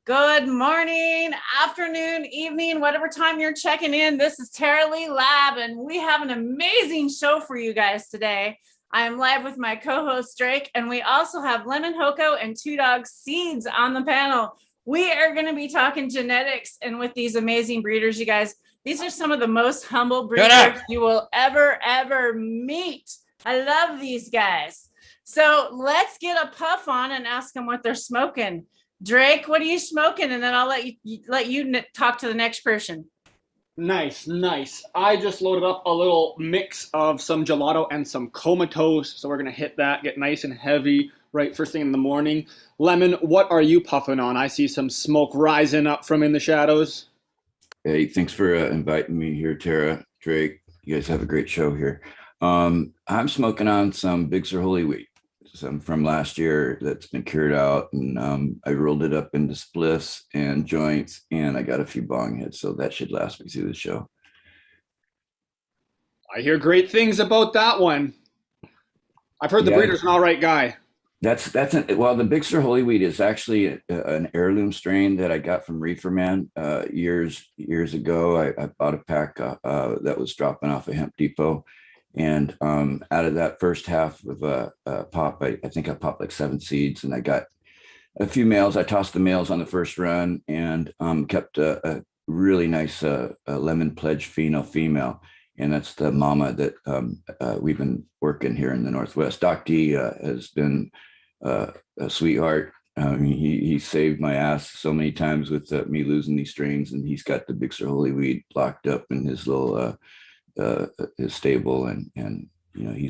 Good morning, afternoon, evening, whatever time you're checking in. This is Tara Lee Lab, and we have an amazing show for you guys today. I am live with my co-host Drake, and we also have Lemon, Hoko, and Twodog Seeds on the panel. We are going to be talking genetics, and with these amazing breeders, you guys, these are some of the most humble breeders you will ever meet. I love these guys. So let's get a puff on and ask them what they're smoking. Drake, what are you smoking? And then I'll let you talk to the next person. Nice. I just loaded up a little mix of some gelato and some comatose. So we're going to hit that, get nice and heavy right first thing in the morning. Lemon, what are you puffing on? I see some smoke rising up from in the shadows. Hey, thanks for inviting me here, Tara, Drake. You guys have a great show here. I'm smoking on some Big Sur Holy Wheat, some from last year that's been cured out, and I rolled it up into spliffs and joints, and I got a few bong hits, so that should last me through the show. I hear great things about that one. I've heard the breeder's an all right guy. Well, the Big Sur Holy Wheat is actually an heirloom strain that I got from Reefer Man years ago. I bought a pack that was dropping off a Hemp Depot. And out of that first half of a pop, I think I popped like 7 seeds, and I got a few males. I tossed the males on the first run and kept a really nice lemon pledge female. And that's the mama that we've been working here in the Northwest. Doc D has been a sweetheart. He saved my ass so many times with me losing these strains, and he's got the Big Sur Holy Wheat locked up in his little his stable, and you know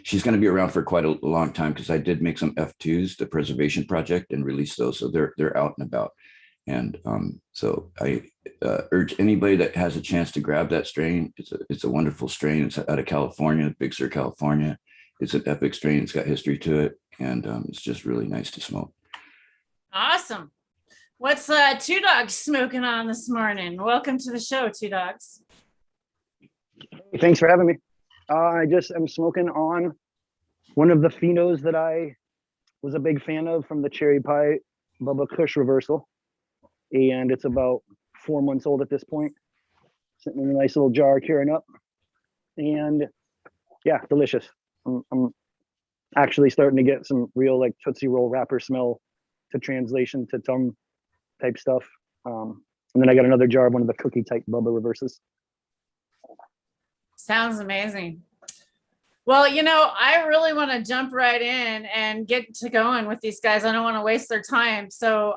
she's going to be around for quite a long time, because I did make some F2s, the preservation project, and release those, so they're out and about. And so I urge anybody that has a chance to grab that strain. It's a wonderful strain. It's out of California, Big Sur, California. It's an epic strain. It's got history to it, and it's just really nice to smoke. Awesome. What's Twodog smoking on this morning? Welcome to the show, Twodogs. Thanks for having me. I just am smoking on one of the phenos that I was a big fan of from the Cherry Pie Bubba Kush reversal. And it's about 4 months old at this point. Sitting in a nice little jar, curing up. And yeah, delicious. I'm actually starting to get some real like Tootsie Roll wrapper smell to translation to tongue type stuff. And then I got another jar of one of the cookie type Bubba reverses. Sounds amazing. Well, I really want to jump right in and get to going with these guys. I don't want to waste their time. So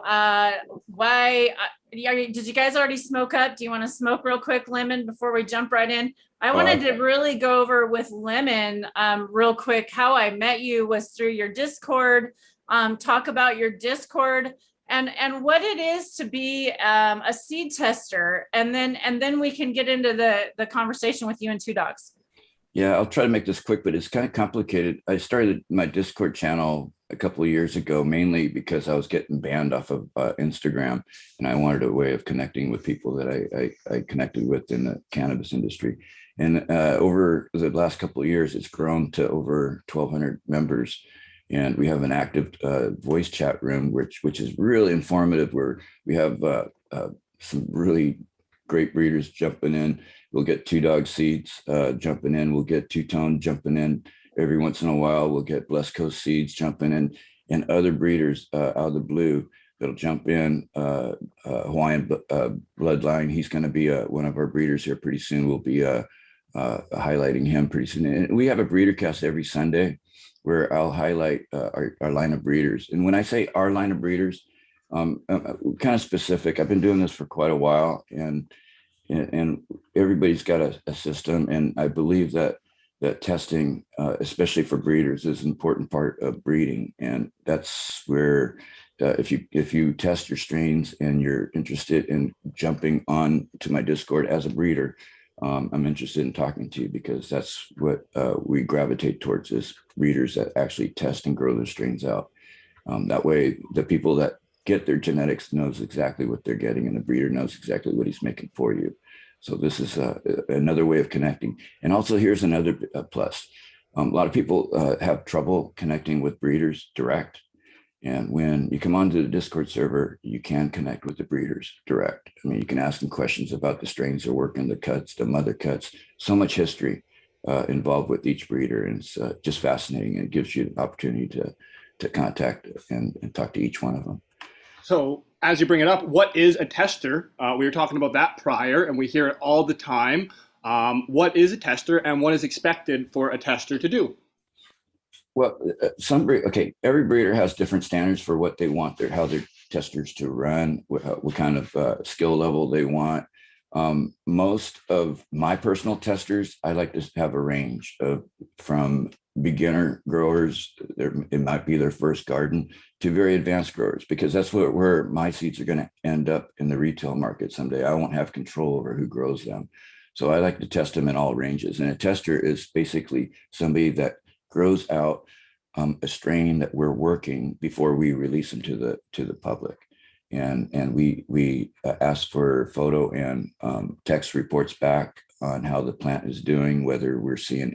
did you guys already smoke up? Do you want to smoke real quick, Lemon, before we jump right in? I wanted to really go over with Lemon real quick. How I met you was through your Discord. Talk about your Discord and what it is to be a seed tester, and then we can get into the conversation with you and Twodogs. Yeah, I'll try to make this quick, but it's kind of complicated. I started my Discord channel a couple of years ago, mainly because I was getting banned off of Instagram, and I wanted a way of connecting with people that I connected with in the cannabis industry. And over the last couple of years, it's grown to over 1,200 members. And we have an active voice chat room, which is really informative, where we have some really great breeders jumping in. We'll get Twodog Seeds jumping in. We'll get Two Tone jumping in every once in a while. We'll get Blessed Coast Seeds jumping in, and other breeders out of the blue that'll jump in. Hawaiian Bloodline, he's going to be one of our breeders here pretty soon. We'll be highlighting him pretty soon. And we have a breeder cast every Sunday where I'll highlight our line of breeders. And when I say our line of breeders, kind of specific. I've been doing this for quite a while, and everybody's got a system. And I believe that testing, especially for breeders, is an important part of breeding. And that's where if you test your strains and you're interested in jumping on to my Discord as a breeder, I'm interested in talking to you, because that's what we gravitate towards, is breeders that actually test and grow their strains out. That way, the people that get their genetics knows exactly what they're getting, and the breeder knows exactly what he's making for you. So this is another way of connecting. And also, here's another plus. A lot of people have trouble connecting with breeders direct. And when you come onto the Discord server, you can connect with the breeders direct. I mean, you can ask them questions about the strains they're working, the cuts, the mother cuts, so much history involved with each breeder. And it's just fascinating. It gives you the opportunity to contact and talk to each one of them. So as you bring it up, what is a tester? We were talking about that prior, and we hear it all the time. What is a tester, and what is expected for a tester to do? Well, every breeder has different standards for what they want how their testers to run, what kind of skill level they want. Most of my personal testers, I like to have a range of from beginner growers, it might be their first garden, to very advanced growers, because that's where my seeds are going to end up in the retail market someday. I won't have control over who grows them. So I like to test them in all ranges. And a tester is basically somebody that grows out a strain that we're working before we release them to the public. And we ask for photo and text reports back on how the plant is doing, whether we're seeing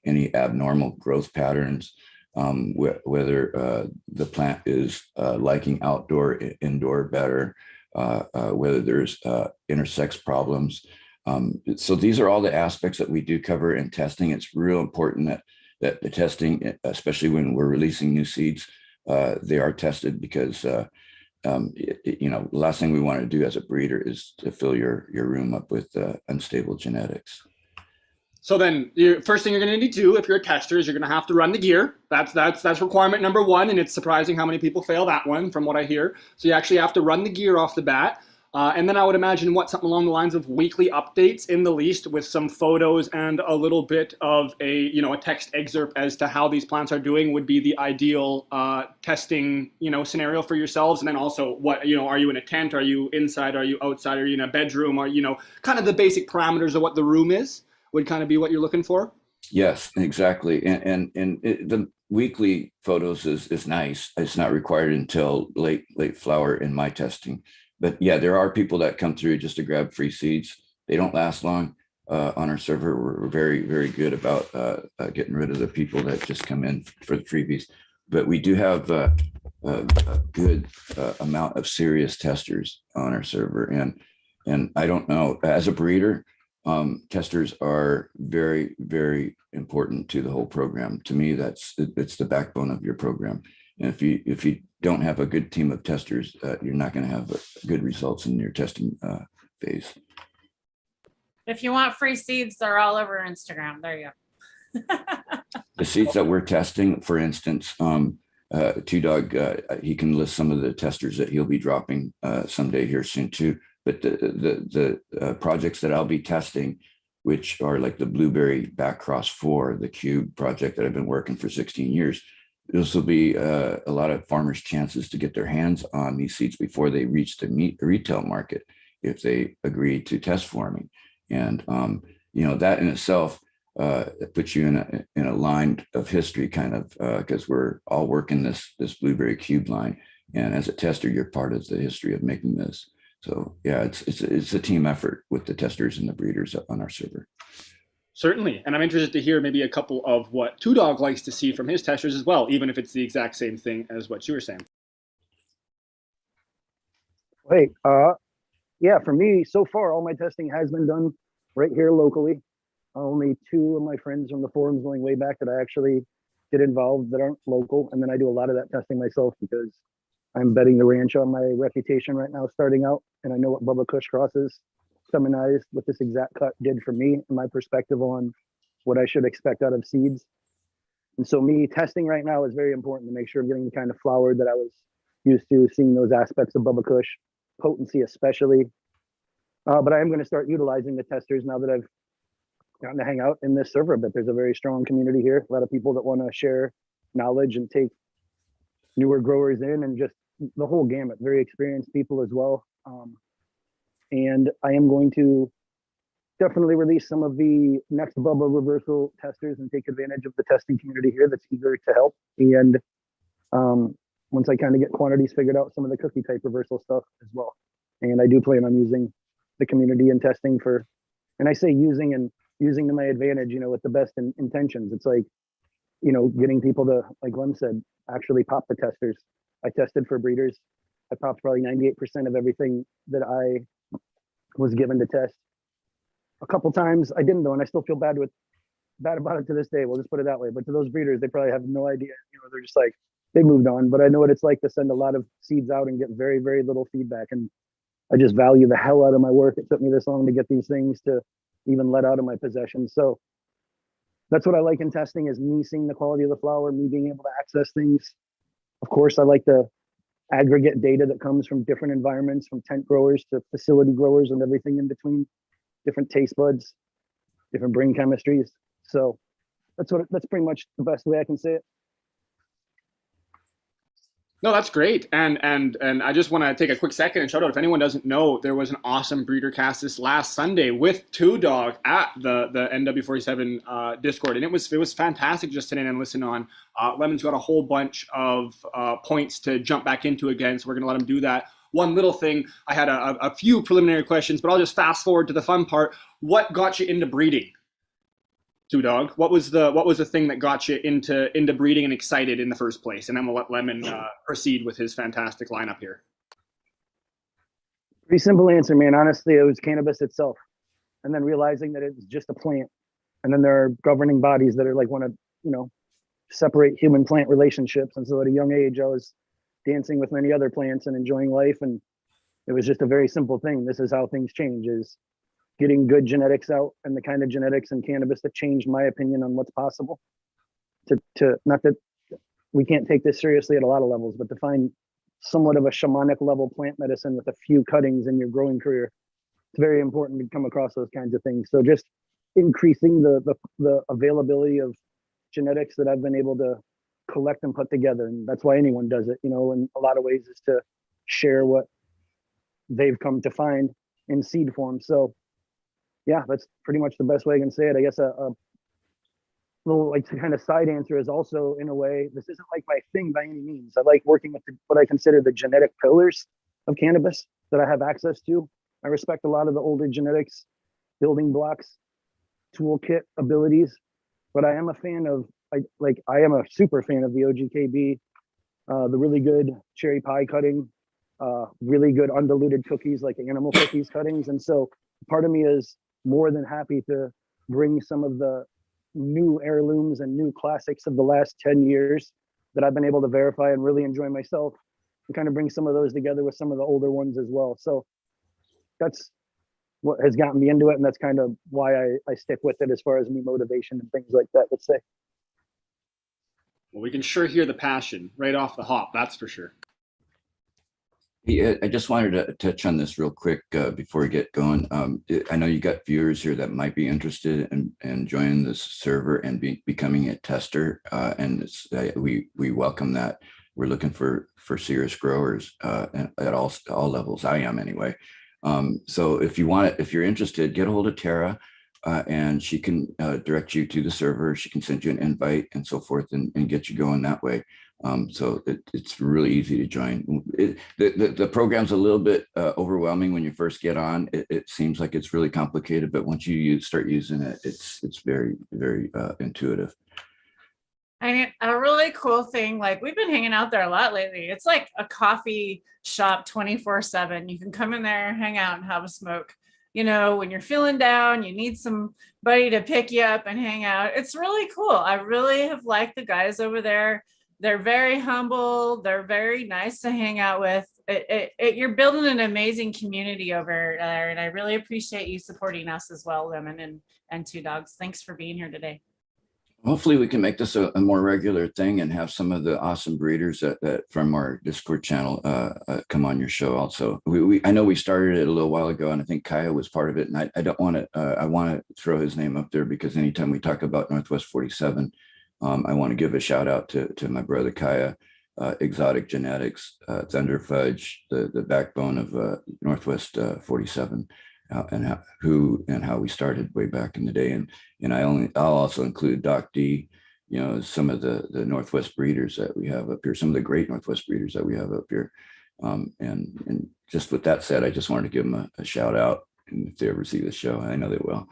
any abnormal growth patterns, whether the plant is liking outdoor, indoor better, whether there's intersex problems. So these are all the aspects that we do cover in testing. It's real important that the testing, especially when we're releasing new seeds, they are tested, because the last thing we want to do as a breeder is to fill your room up with unstable genetics. So then the first thing you're going to need to do if you're a tester is you're going to have to run the gear. That's requirement number one, and it's surprising how many people fail that one from what I hear. So you actually have to run the gear off the bat. And then I would imagine something along the lines of weekly updates in the least, with some photos and a little bit of a text excerpt as to how these plants are doing would be the ideal testing scenario for yourselves. And then also what are you in a tent? Are you inside? Are you outside? Are you in a bedroom? Or kind of the basic parameters of what the room is would kind of be what you're looking for. Yes, exactly. And the weekly photos is nice. It's not required until late flower in my testing. But yeah, there are people that come through just to grab free seeds. They don't last long on our server. We're very, very good about getting rid of the people that just come in for the freebies. But we do have a good amount of serious testers on our server. And I don't know, as a breeder, testers are very, very important to the whole program. To me, it's the backbone of your program. And if you don't have a good team of testers, you're not going to have good results in your testing phase. If you want free seeds, they're all over Instagram. There you go. The seeds that we're testing, for instance, Twodog, he can list some of the testers that he'll be dropping someday here soon too. But the projects that I'll be testing, which are like the Blueberry Backcross 4, the Cube project that I've been working for 16 years, this will be a lot of farmers' chances to get their hands on these seeds before they reach the retail market, if they agree to test forming. And that in itself puts you in a line of history, kind of, because we're all working this Blueberry Cube line, and as a tester, you're part of the history of making this. So yeah, it's a team effort with the testers and the breeders on our server. Certainly. And I'm interested to hear maybe a couple of what Twodog likes to see from his testers as well, even if it's the exact same thing as what you were saying. Hey, yeah, for me, so far, all my testing has been done right here locally. Only two of my friends from the forums going way back that I actually get involved that aren't local. And then I do a lot of that testing myself, because I'm betting the ranch on my reputation right now starting out. And I know what Bubba Kush crosses feminized with this exact cut did for me and my perspective on what I should expect out of seeds. And so me testing right now is very important to make sure I'm getting the kind of flower that I was used to, seeing those aspects of Bubba Kush, potency especially. But I am going to start utilizing the testers now that I've gotten to hang out in this server. But there's a very strong community here, a lot of people that want to share knowledge and take newer growers in, and just the whole gamut, very experienced people as well. And I am going to definitely release some of the next Bubba reversal testers and take advantage of the testing community here that's eager to help. And once I kind of get quantities figured out, some of the cookie type reversal stuff as well. And I do plan on using the community and testing for, and I say using to my advantage, with the best intentions. It's like, getting people to, like Glenn said, actually pop the testers. I tested for breeders. I popped probably 98% of everything that I was given to test. A couple times I didn't though, and I still feel bad about it to this day. We'll just put it that way. But to those breeders, they probably have no idea. They're just like, they moved on. But I know what it's like to send a lot of seeds out and get very, very little feedback. And I just value the hell out of my work. It took me this long to get these things to even let out of my possession. So that's what I like in testing, is me seeing the quality of the flower, me being able to access things. Of course, I like the aggregate data that comes from different environments, from tent growers to facility growers and everything in between, different taste buds, different brain chemistries. So that's pretty much the best way I can say it. No, that's great. And I just want to take a quick second and shout out, if anyone doesn't know, there was an awesome breeder cast this last Sunday with Twodog at the NW47 Discord. And it was fantastic just sitting and listening on. Lemon's got a whole bunch of points to jump back into again, so we're going to let him do that. One little thing, I had a few preliminary questions, but I'll just fast forward to the fun part. What got you into breeding? Twodog, what was the thing that got you into breeding and excited in the first place? And then we'll let Lemon proceed with his fantastic lineup here. Pretty simple answer, man. Honestly, it was cannabis itself, and then realizing that it's just a plant, and then there are governing bodies that are like want to separate human plant relationships. And so at a young age, I was dancing with many other plants and enjoying life, and it was just a very simple thing. This is how things change: is getting good genetics out, and the kind of genetics in cannabis that changed my opinion on what's possible. To not that we can't take this seriously at a lot of levels, but to find somewhat of a shamanic level plant medicine with a few cuttings in your growing career, it's very important to come across those kinds of things. So just increasing the availability of genetics that I've been able to collect and put together. And that's why anyone does it, in a lot of ways, is to share what they've come to find in seed form. So yeah, that's pretty much the best way I can say it. I guess a little like kind of side answer is also, in a way, this isn't like my thing by any means. I like working with what I consider the genetic pillars of cannabis that I have access to. I respect a lot of the older genetics, building blocks, toolkit abilities, but I am a fan of, I am a super fan of the OGKB, the really good cherry pie cutting, really good undiluted cookies, like animal cookies cuttings. And so part of me is more than happy to bring some of the new heirlooms and new classics of the last 10 years that I've been able to verify and really enjoy myself, and kind of bring some of those together with some of the older ones as well. So that's what has gotten me into it, and that's kind of why I stick with it as far as me motivation and things like that, let's say. Well, we can sure hear the passion right off the hop, that's for sure. Yeah, I just wanted to touch on this real quick before we get going. I know you got viewers here that might be interested in joining this server and becoming a tester, and we welcome that. We're looking for serious growers at all levels. I am anyway. So if you're interested, get a hold of Tara, and she can direct you to the server. She can send you an invite and so forth, and get you going that way. So it's really easy to join. The program's a little bit overwhelming when you first get on. It seems like it's really complicated, but once you start using it, it's very, very intuitive. And a really cool thing, like we've been hanging out there a lot lately. It's like a coffee shop 24/7. You can come in there, hang out, and have a smoke. When you're feeling down, you need somebody to pick you up and hang out. It's really cool. I really have liked the guys over there. They're very humble. They're very nice to hang out with. You're building an amazing community over there, and I really appreciate you supporting us as well, Lemon and Twodogs. Thanks for being here today. Hopefully we can make this a more regular thing and have some of the awesome breeders that from our Discord channel come on your show also. I know we started it a little while ago, and I think Kaya was part of it, and I don't want to, I want to throw his name up there, because anytime we talk about Northwest 47, I want to give a shout out to my brother Kaya, Exotic Genetics, Thunder Fudge, the backbone of Northwest 47. And how we started way back in the day, and I'll also include Doc D, some of the Northwest breeders that we have up here, some of the great Northwest breeders that we have up here, and just with that said, I just wanted to give them a shout out, and if they ever see the show, I know they will.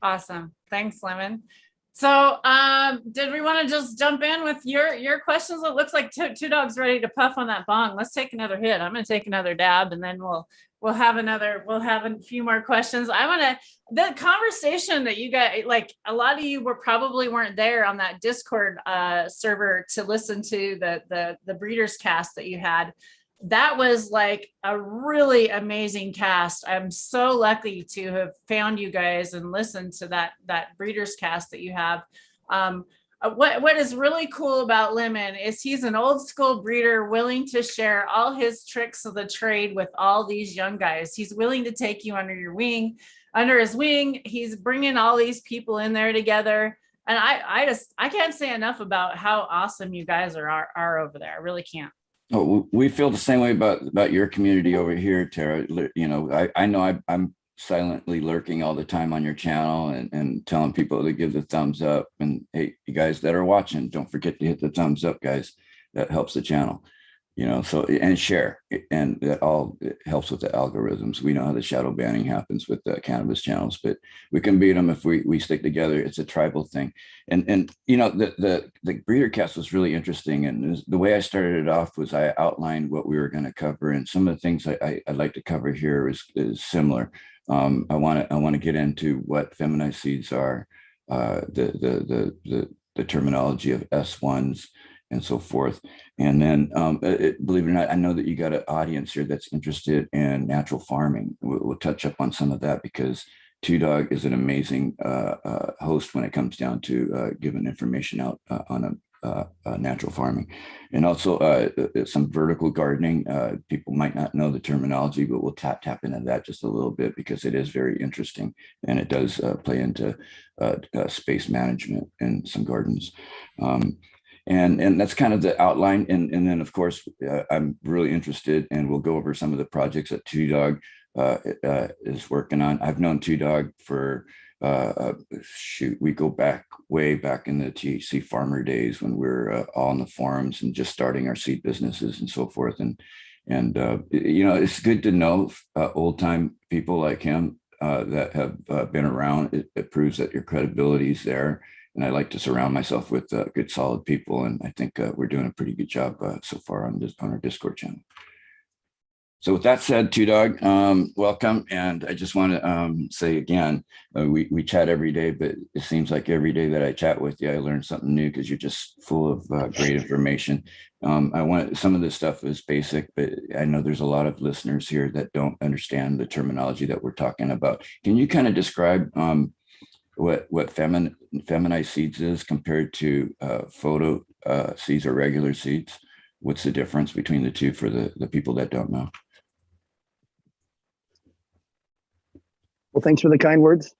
Awesome, thanks, Lemon. So, did we want to just jump in with your questions? It looks like Twodog's ready to puff on that bong. Let's take another hit. I'm going to take another dab, and then we'll have a few more questions. I want to the conversation that you got, like a lot of you weren't there on that Discord server to listen to the Breeders Cast that you had. That was like a really amazing cast. I'm so lucky to have found you guys and listened to that Breeders Cast that you have. What is really cool about Lemon is he's an old school breeder willing to share all his tricks of the trade with all these young guys. He's willing to take you under his wing. He's bringing all these people in there together. And I can't say enough about how awesome you guys are over there. I really can't. Oh, we feel the same way about your community over here, Tara. You know, I know I'm silently lurking all the time on your channel and telling people to give the thumbs up. And hey, you guys that are watching, don't forget to hit the thumbs up, guys. That helps the channel. You know, so and share, and that all helps with the algorithms. We know how the shadow banning happens with the cannabis channels, but we can beat them if we stick together. It's a tribal thing, and you know the breeder cast was really interesting, and the way I started it off was I outlined what we were going to cover, and some of the things I'd like to cover here is similar. I want to get into what feminized seeds are, the terminology of S1s and so forth. And then, believe it or not, I know that you got an audience here that's interested in natural farming. We'll touch up on some of that because Twodog is an amazing host when it comes down to giving information out on natural farming. And also some vertical gardening. People might not know the terminology, but we'll tap into that just a little bit because it is very interesting. And it does play into space management in some gardens. And that's kind of the outline. And then, of course, I'm really interested, and we'll go over some of the projects that Twodog is working on. I've known Twodog for, we go way back in the THC farmer days when we were all on the forums and just starting our seed businesses and so forth. And you know, it's good to know old time people like him that have been around. It proves that your credibility is there. And I like to surround myself with good, solid people. And I think we're doing a pretty good job so far on our Discord channel. So with that said, Twodog, welcome. And I just want to say again, we chat every day, but it seems like every day that I chat with you, I learn something new because you're just full of great information. Some of this stuff is basic, but I know there's a lot of listeners here that don't understand the terminology that we're talking about. Can you kind of describe what feminized seeds is compared to photo seeds or regular seeds? What's the difference between the two for the people that don't know? Well, thanks for the kind words.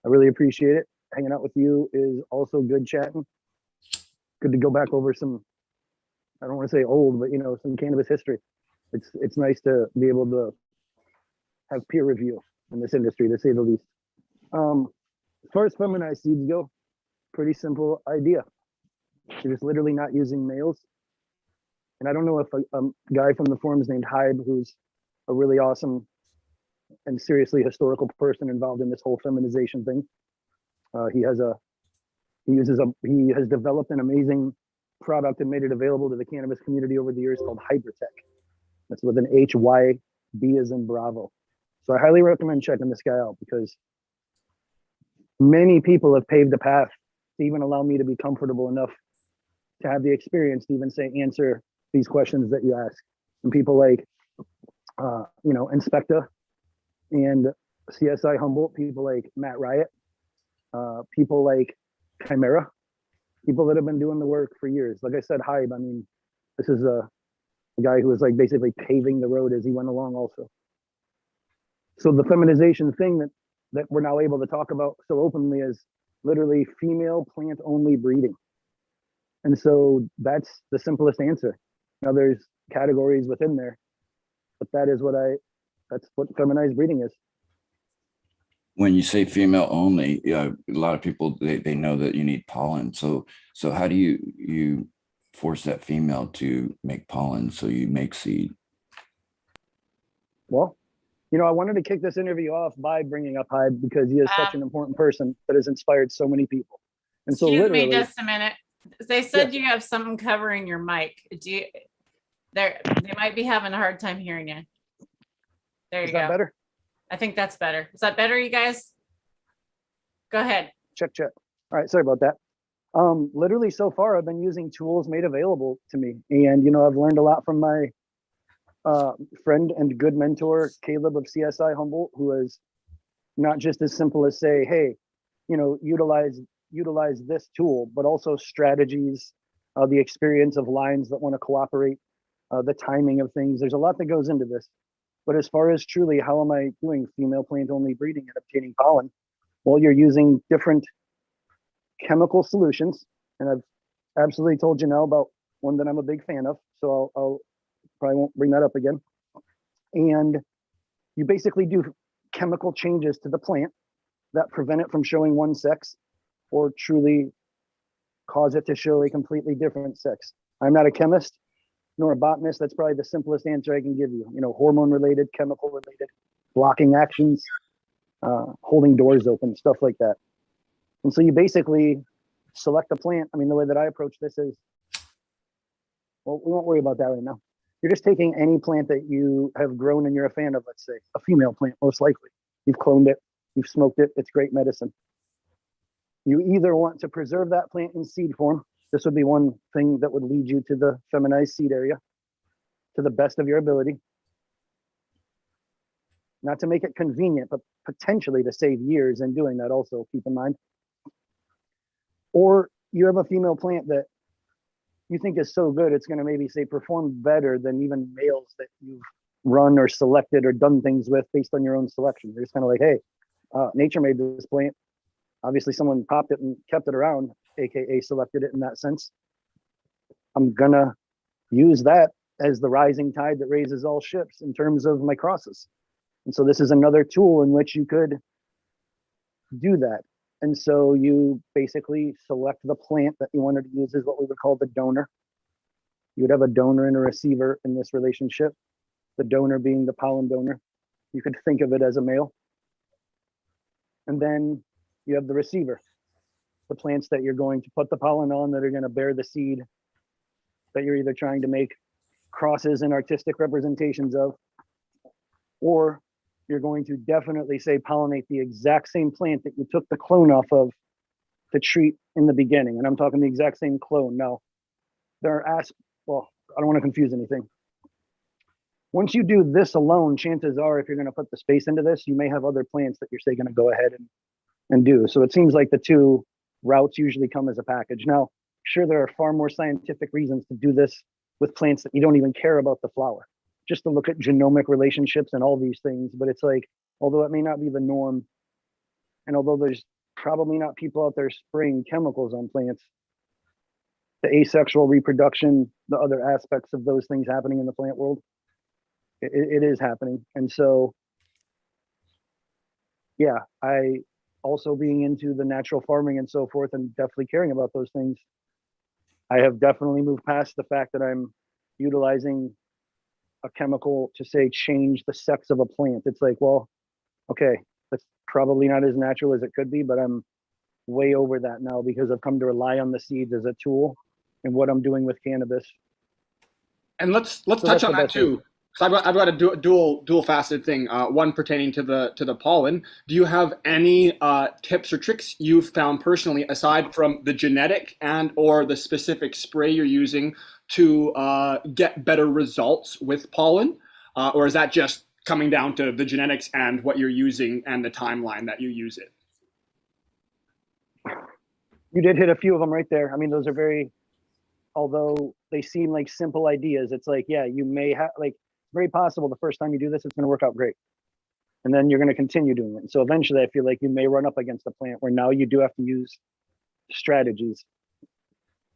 I really appreciate it. Hanging out with you is also good chatting. Good to go back over some, I don't want to say old, but you know, some cannabis history. It's nice to be able to have peer review in this industry, to say the least. As far as feminized seeds go, pretty simple idea. You're just literally not using males. And I don't know if a guy from the forums named Hybe, who's a really awesome and seriously historical person involved in this whole feminization thing. He has developed an amazing product and made it available to the cannabis community over the years called Hypertech. That's with an HY, B as in Bravo. So I highly recommend checking this guy out because many people have paved the path to even allow me to be comfortable enough to have the experience to even answer these questions that you ask. And people like, you know, Inspecta and CSI Humboldt, people like Matt Riot, people like Chimera, people that have been doing the work for years. Like I said, Hybe, I mean, this is a guy who was like basically paving the road as he went along also. So the feminization thing that we're now able to talk about so openly is literally female plant only breeding. And so that's the simplest answer. Now there's categories within there, but that's what feminized breeding is. When you say female only, a lot of people, they know that you need pollen. So how do you force that female to make pollen so you make seed? Well, you know, I wanted to kick this interview off by bringing up Hybe because he is such an important person that has inspired so many people. And so Excuse me literally, just a minute. They said you have something covering your mic. They might be having a hard time hearing you. There you is that go. better? I think that's better. Is that better, you guys? Go ahead. Check. All right, sorry about that. Literally so far, I've been using tools made available to me. And, you know, I've learned a lot from my friend and good mentor, Caleb of CSI Humboldt, who is not just as simple as say, hey, you know, utilize this tool, but also strategies, the experience of lines that want to cooperate, the timing of things. There's a lot that goes into this. But as far as truly how am I doing female plant only breeding and obtaining pollen? Well, you're using different chemical solutions. And I've absolutely told you now about one that I'm a big fan of. So I'll probably won't bring that up again. And you basically do chemical changes to the plant that prevent it from showing one sex or truly cause it to show a completely different sex. I'm not a chemist nor a botanist. That's probably the simplest answer I can give you. You know, hormone related, chemical related, blocking actions, holding doors open, stuff like that. And so you basically select a plant. I mean, the way that I approach this is, well, we won't worry about that right now. You're just taking any plant that you have grown and you're a fan of, let's say, a female plant, most likely. You've cloned it, you've smoked it, it's great medicine. You either want to preserve that plant in seed form. This would be one thing that would lead you to the feminized seed area to the best of your ability. Not to make it convenient, but potentially to save years in doing that also, keep in mind. Or you have a female plant that you think is so good, it's going to maybe say perform better than even males that you've run or selected or done things with based on your own selection. You're just kind of like, hey, nature made this plant. Obviously someone popped it and kept it around, AKA selected it in that sense. I'm gonna use that as the rising tide that raises all ships in terms of my crosses. And so this is another tool in which you could do that. And so you basically select the plant that you wanted to use as what we would call the donor. You would have a donor and a receiver in this relationship, the donor being the pollen donor. You could think of it as a male. And then you have the receiver, the plants that you're going to put the pollen on that are going to bear the seed that you're either trying to make crosses and artistic representations of, or you're going to definitely say pollinate the exact same plant that you took the clone off of to treat in the beginning. And I'm talking the exact same clone. Now, there are well, I don't want to confuse anything. Once you do this alone, chances are if you're going to put the space into this, you may have other plants that you're say going to go ahead and do. So it seems like the two routes usually come as a package. Now, sure, there are far more scientific reasons to do this with plants that you don't even care about the flower, just to look at genomic relationships and all these things. But it's like, although it may not be the norm, and although there's probably not people out there spraying chemicals on plants, the asexual reproduction, the other aspects of those things happening in the plant world, it is happening. And so, yeah, I also being into the natural farming and so forth and definitely caring about those things, I have definitely moved past the fact that I'm utilizing a chemical to say change the sex of a plant. It's like, well, okay, that's probably not as natural as it could be, but I'm way over that now because I've come to rely on the seeds as a tool in what I'm doing with cannabis. And let's touch on that too. So I've got a dual faceted thing. One pertaining to the pollen. Do you have any tips or tricks you've found personally, aside from the genetic and or the specific spray you're using, to get better results with pollen, or is that just coming down to the genetics and what you're using and the timeline that you use it? You did hit a few of them right there. I mean, those are very, although they seem like simple ideas, it's like, yeah, you may have, like, very possible the first time you do this, it's going to work out great. And then you're going to continue doing it. And so eventually I feel like you may run up against a plant where now you do have to use strategies.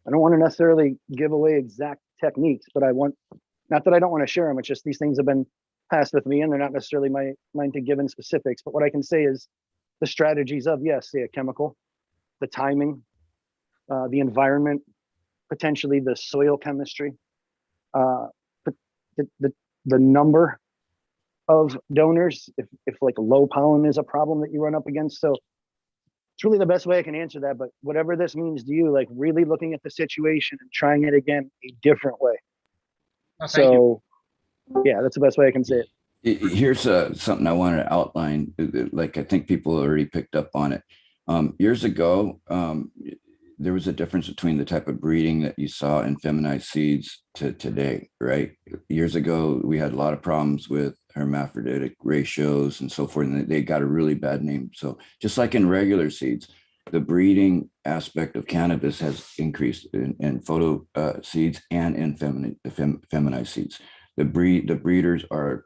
I don't want to necessarily give away exact techniques, but I want, not that I don't want to share them, it's just these things have been passed with me and they're not necessarily mine to give in specifics. But what I can say is the strategies of, yes, say a chemical, the timing, the environment, potentially the soil chemistry, the number of donors, if like low pollen is a problem that you run up against. So It's really the best way I can answer that. But whatever this means to you, like really looking at the situation and trying it again a different way. Oh, thank you. So yeah, that's the best way I can say it. Here's something I wanted to outline. Like I think people already picked up on it. Years ago, there was a difference between the type of breeding that you saw in feminized seeds to today, right? Years ago, we had a lot of problems with hermaphroditic ratios and so forth, and they got a really bad name. So just like in regular seeds, the breeding aspect of cannabis has increased in photo seeds and in feminized seeds. The breeders are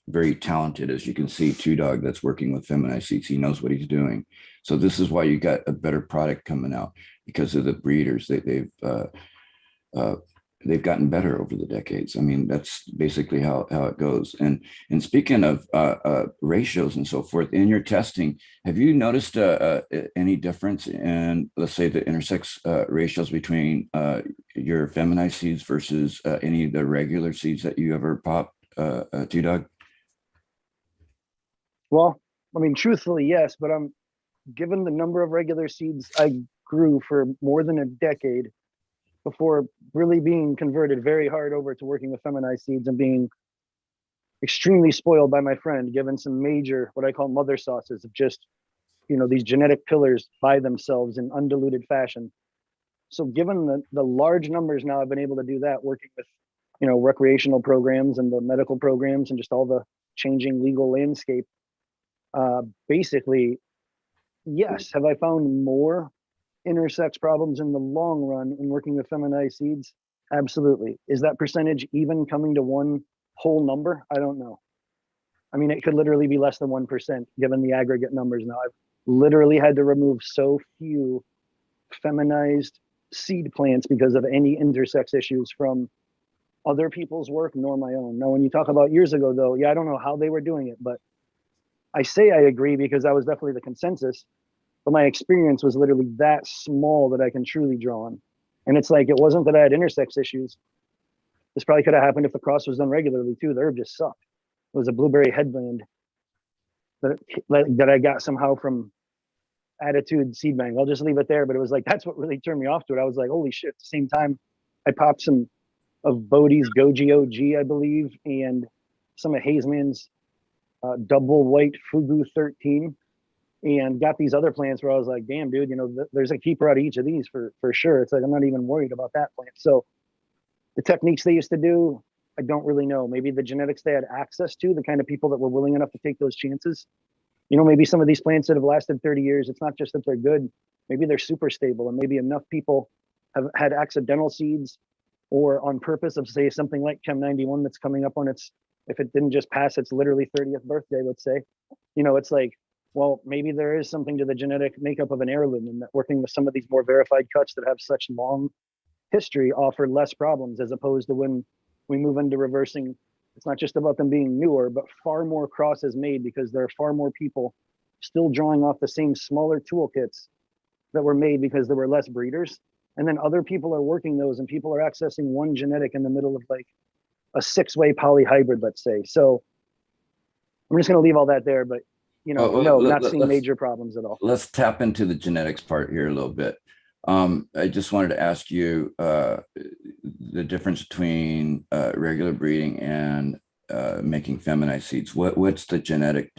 very talented, as you can see. Twodog that's working with feminized seeds, he knows what he's doing. So this is why you got a better product coming out, because of the breeders. They've gotten better over the decades. I mean, that's basically how it goes. And speaking of ratios and so forth, in your testing, have you noticed any difference in, let's say, the intersex ratios between your feminized seeds versus any of the regular seeds that you ever popped, Twodog? Well, I mean, truthfully, yes, but given the number of regular seeds I grew for more than a decade before really being converted very hard over to working with feminized seeds and being extremely spoiled by my friend, given some major, what I call mother sauces of just, these genetic pillars by themselves in undiluted fashion. So given the large numbers now I've been able to do that, working with, recreational programs and the medical programs and just all the changing legal landscape, basically, yes. Have I found more intersex problems in the long run in working with feminized seeds? Absolutely. Is that percentage even coming to one whole number? I don't know. I mean, it could literally be less than 1% given the aggregate numbers now. I've literally had to remove so few feminized seed plants because of any intersex issues from other people's work nor my own. Now, when you talk about years ago, though, yeah, I don't know how they were doing it, but I say I agree because that was definitely the consensus. But my experience was literally that small that I can truly draw on. And it's like, it wasn't that I had intersex issues. This probably could have happened if the cross was done regularly too. The herb just sucked. It was a blueberry headband that I got somehow from Attitude Seed Bank. I'll just leave it there. But it was like, that's what really turned me off to it. I was like, holy shit. At the same time, I popped some of Bodie's Goji OG, I believe, and some of Hazeman's double white Fugu 13. And got these other plants where I was like, damn, dude, there's a keeper out of each of these for sure. It's like, I'm not even worried about that plant. So the techniques they used to do, I don't really know. Maybe the genetics they had access to, the kind of people that were willing enough to take those chances. Maybe some of these plants that have lasted 30 years, it's not just that they're good. Maybe they're super stable, and maybe enough people have had accidental seeds or on purpose of, say, something like Chem 91 that's coming up on its, if it didn't just pass its literally 30th birthday, let's say, it's like, well, maybe there is something to the genetic makeup of an heirloom, and that working with some of these more verified cuts that have such long history offer less problems, as opposed to when we move into reversing. It's not just about them being newer, but far more crosses made because there are far more people still drawing off the same smaller toolkits that were made because there were less breeders. And then other people are working those, and people are accessing one genetic in the middle of like a 6-way polyhybrid, let's say. So I'm just going to leave all that there, but not seeing major problems at all. Let's tap into the genetics part here a little bit. I just wanted to ask you the difference between regular breeding and making feminized seeds. What's the genetic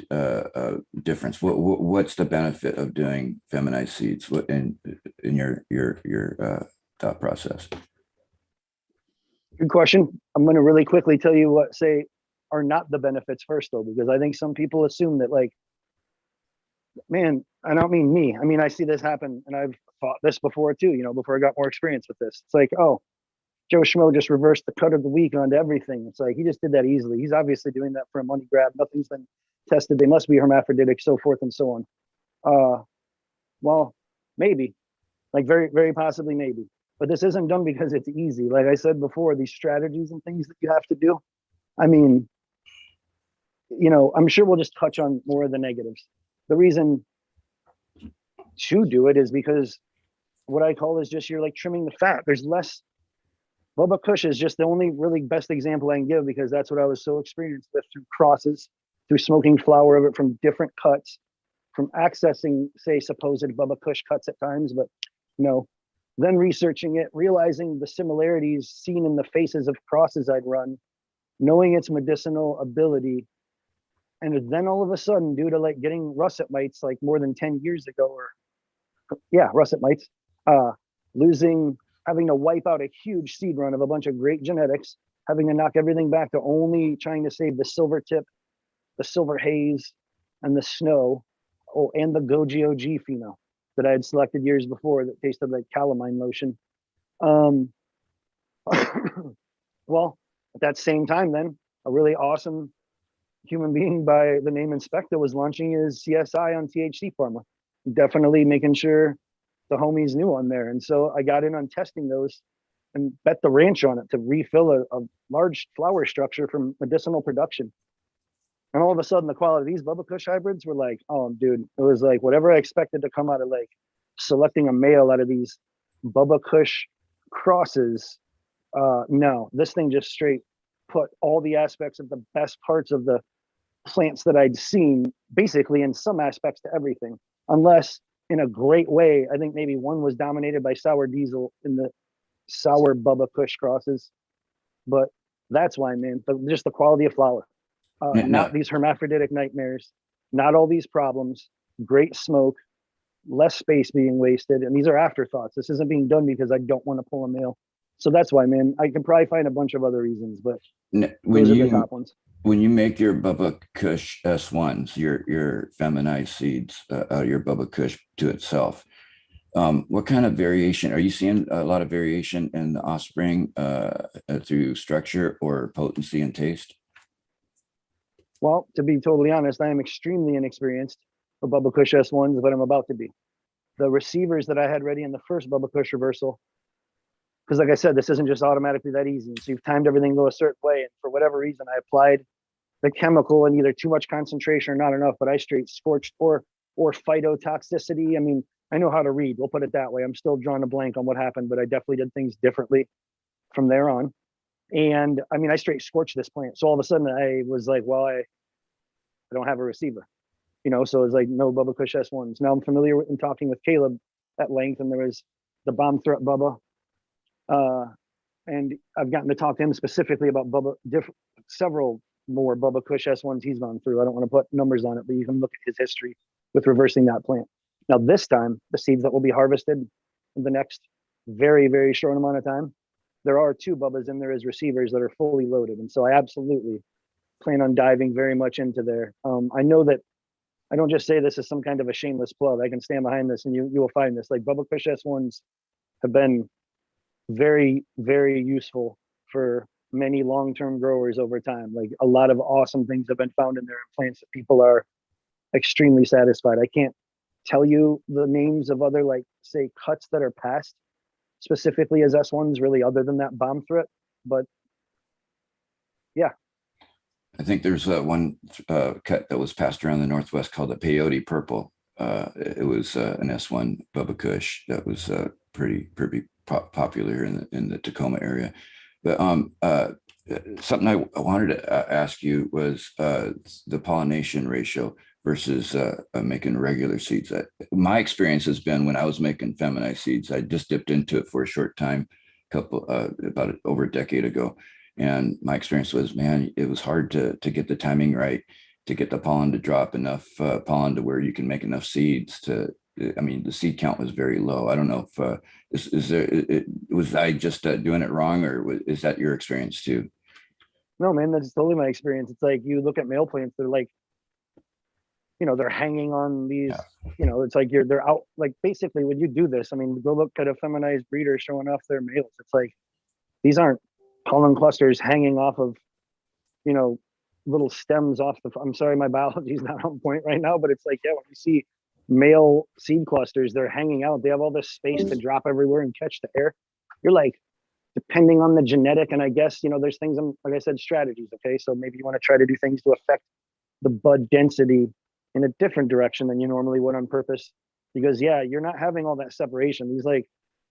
difference? What's the benefit of doing feminized seeds in your thought process? Good question. I'm going to really quickly tell you what are not the benefits first, though, because I think some people assume that, like, man, I don't mean me. I mean, I see this happen, and I've thought this before too, before I got more experience with this. It's like, oh, Joe Schmo just reversed the cut of the week onto everything. It's like, he just did that easily. He's obviously doing that for a money grab. Nothing's been tested. They must be hermaphroditic, so forth and so on. Well, maybe, like very, very possibly maybe. But this isn't done because it's easy. Like I said before, these strategies and things that you have to do. I mean, I'm sure we'll just touch on more of the negatives. The reason to do it is because what I call is just, you're like trimming the fat. There's less. Bubba Kush is just the only really best example I can give, because that's what I was so experienced with through crosses, through smoking flower of it from different cuts. from accessing, say, supposed Bubba Kush cuts at times, but no. Then researching it, realizing the similarities seen in the faces of crosses I'd run, knowing its medicinal ability. And then all of a sudden, due to like getting russet mites like more than 10 years ago, or yeah, russet mites, having to wipe out a huge seed run of a bunch of great genetics, having to knock everything back to only trying to save the silver tip, the silver haze, and the snow, and the Goji OG pheno that I had selected years before that tasted like calamine lotion. Well, at that same time, then a really awesome human being by the name Inspector was launching his CSI on THC Pharma, definitely making sure the homies knew on there. And so I got in on testing those and bet the ranch on it to refill a large flower structure from medicinal production. And all of a sudden, the quality of these Bubba Kush hybrids were like, oh, dude, it was like whatever I expected to come out of like selecting a male out of these Bubba Kush crosses. No, this thing just straight put all the aspects of the best parts of the plants that I'd seen, basically in some aspects to everything, unless in a great way. I think maybe one was dominated by sour diesel in the sour Bubba Kush crosses, but that's why, man, just the quality of flower. Not these hermaphroditic nightmares, not all these problems, great smoke, less space being wasted. And these are afterthoughts. This isn't being done because I don't want to pull a male. So that's why, man, I can probably find a bunch of other reasons, but those are the top ones. When you make your Bubba Kush S1s, your feminized seeds, your Bubba Kush to itself, what kind of variation are you seeing? A lot of variation in the offspring through structure or potency and taste? Well, to be totally honest, I am extremely inexperienced with Bubba Kush S1s, but I'm about to be. The receivers that I had ready in the first Bubba Kush reversal, because like I said, this isn't just automatically that easy. So you've timed everything to go a certain way. And for whatever reason, I applied the chemical in either too much concentration or not enough, but I straight scorched or phytotoxicity. I mean, I know how to read. We'll put it that way. I'm still drawing a blank on what happened, but I definitely did things differently from there on. And I mean, I straight scorched this plant. So all of a sudden I was like, well, I don't have a receiver, so it's like no Bubba Kush S1s. Now I'm familiar with and talking with Caleb at length, and there was the bomb threat Bubba. And I've gotten to talk to him specifically about several more Bubba Kush S1s he's gone through. I don't want to put numbers on it, but you can look at his history with reversing that plant. Now, this time, the seeds that will be harvested in the next very, very short amount of time, there are 2 Bubbas in there as receivers that are fully loaded. And so I absolutely plan on diving very much into there. I know that I don't just say this as some kind of a shameless plug. I can stand behind this, and you will find this. Like Bubba Kush S1s have been very, very useful for many long-term growers over time. Like a lot of awesome things have been found in there in plants that people are extremely satisfied. I can't tell you the names of other, like, say, cuts that are passed specifically as S1s, really, other than that bomb threat. But yeah. I think there's one cut that was passed around the Northwest called the Peyote Purple. It was an S1 Bubba Kush that was pretty popular in the Tacoma area. But something I wanted to ask you was the pollination ratio versus making regular seeds. My experience has been when I was making feminized seeds, I just dipped into it for a short time, about over a decade ago. And my experience was, man, it was hard to get the timing right, to get the pollen to drop enough pollen to where you can make enough seeds I mean, the seed count was very low. I don't know if was I just doing it wrong, or is that your experience too? No, man, that's totally my experience. It's like you look at male plants, they're like, they're hanging on these, it's like they're out. Like basically when you do this, I mean, go look at a feminized breeder showing off their males. It's like, these aren't pollen clusters hanging off of, little stems off I'm sorry, my biology is not on point right now, but it's like, yeah, when you see male seed clusters, they're hanging out. They have all this space to drop everywhere and catch the air. You're like, depending on the genetic, and I guess, there's things, like I said, strategies. Okay. So maybe you want to try to do things to affect the bud density in a different direction than you normally would on purpose. Because yeah, you're not having all that separation.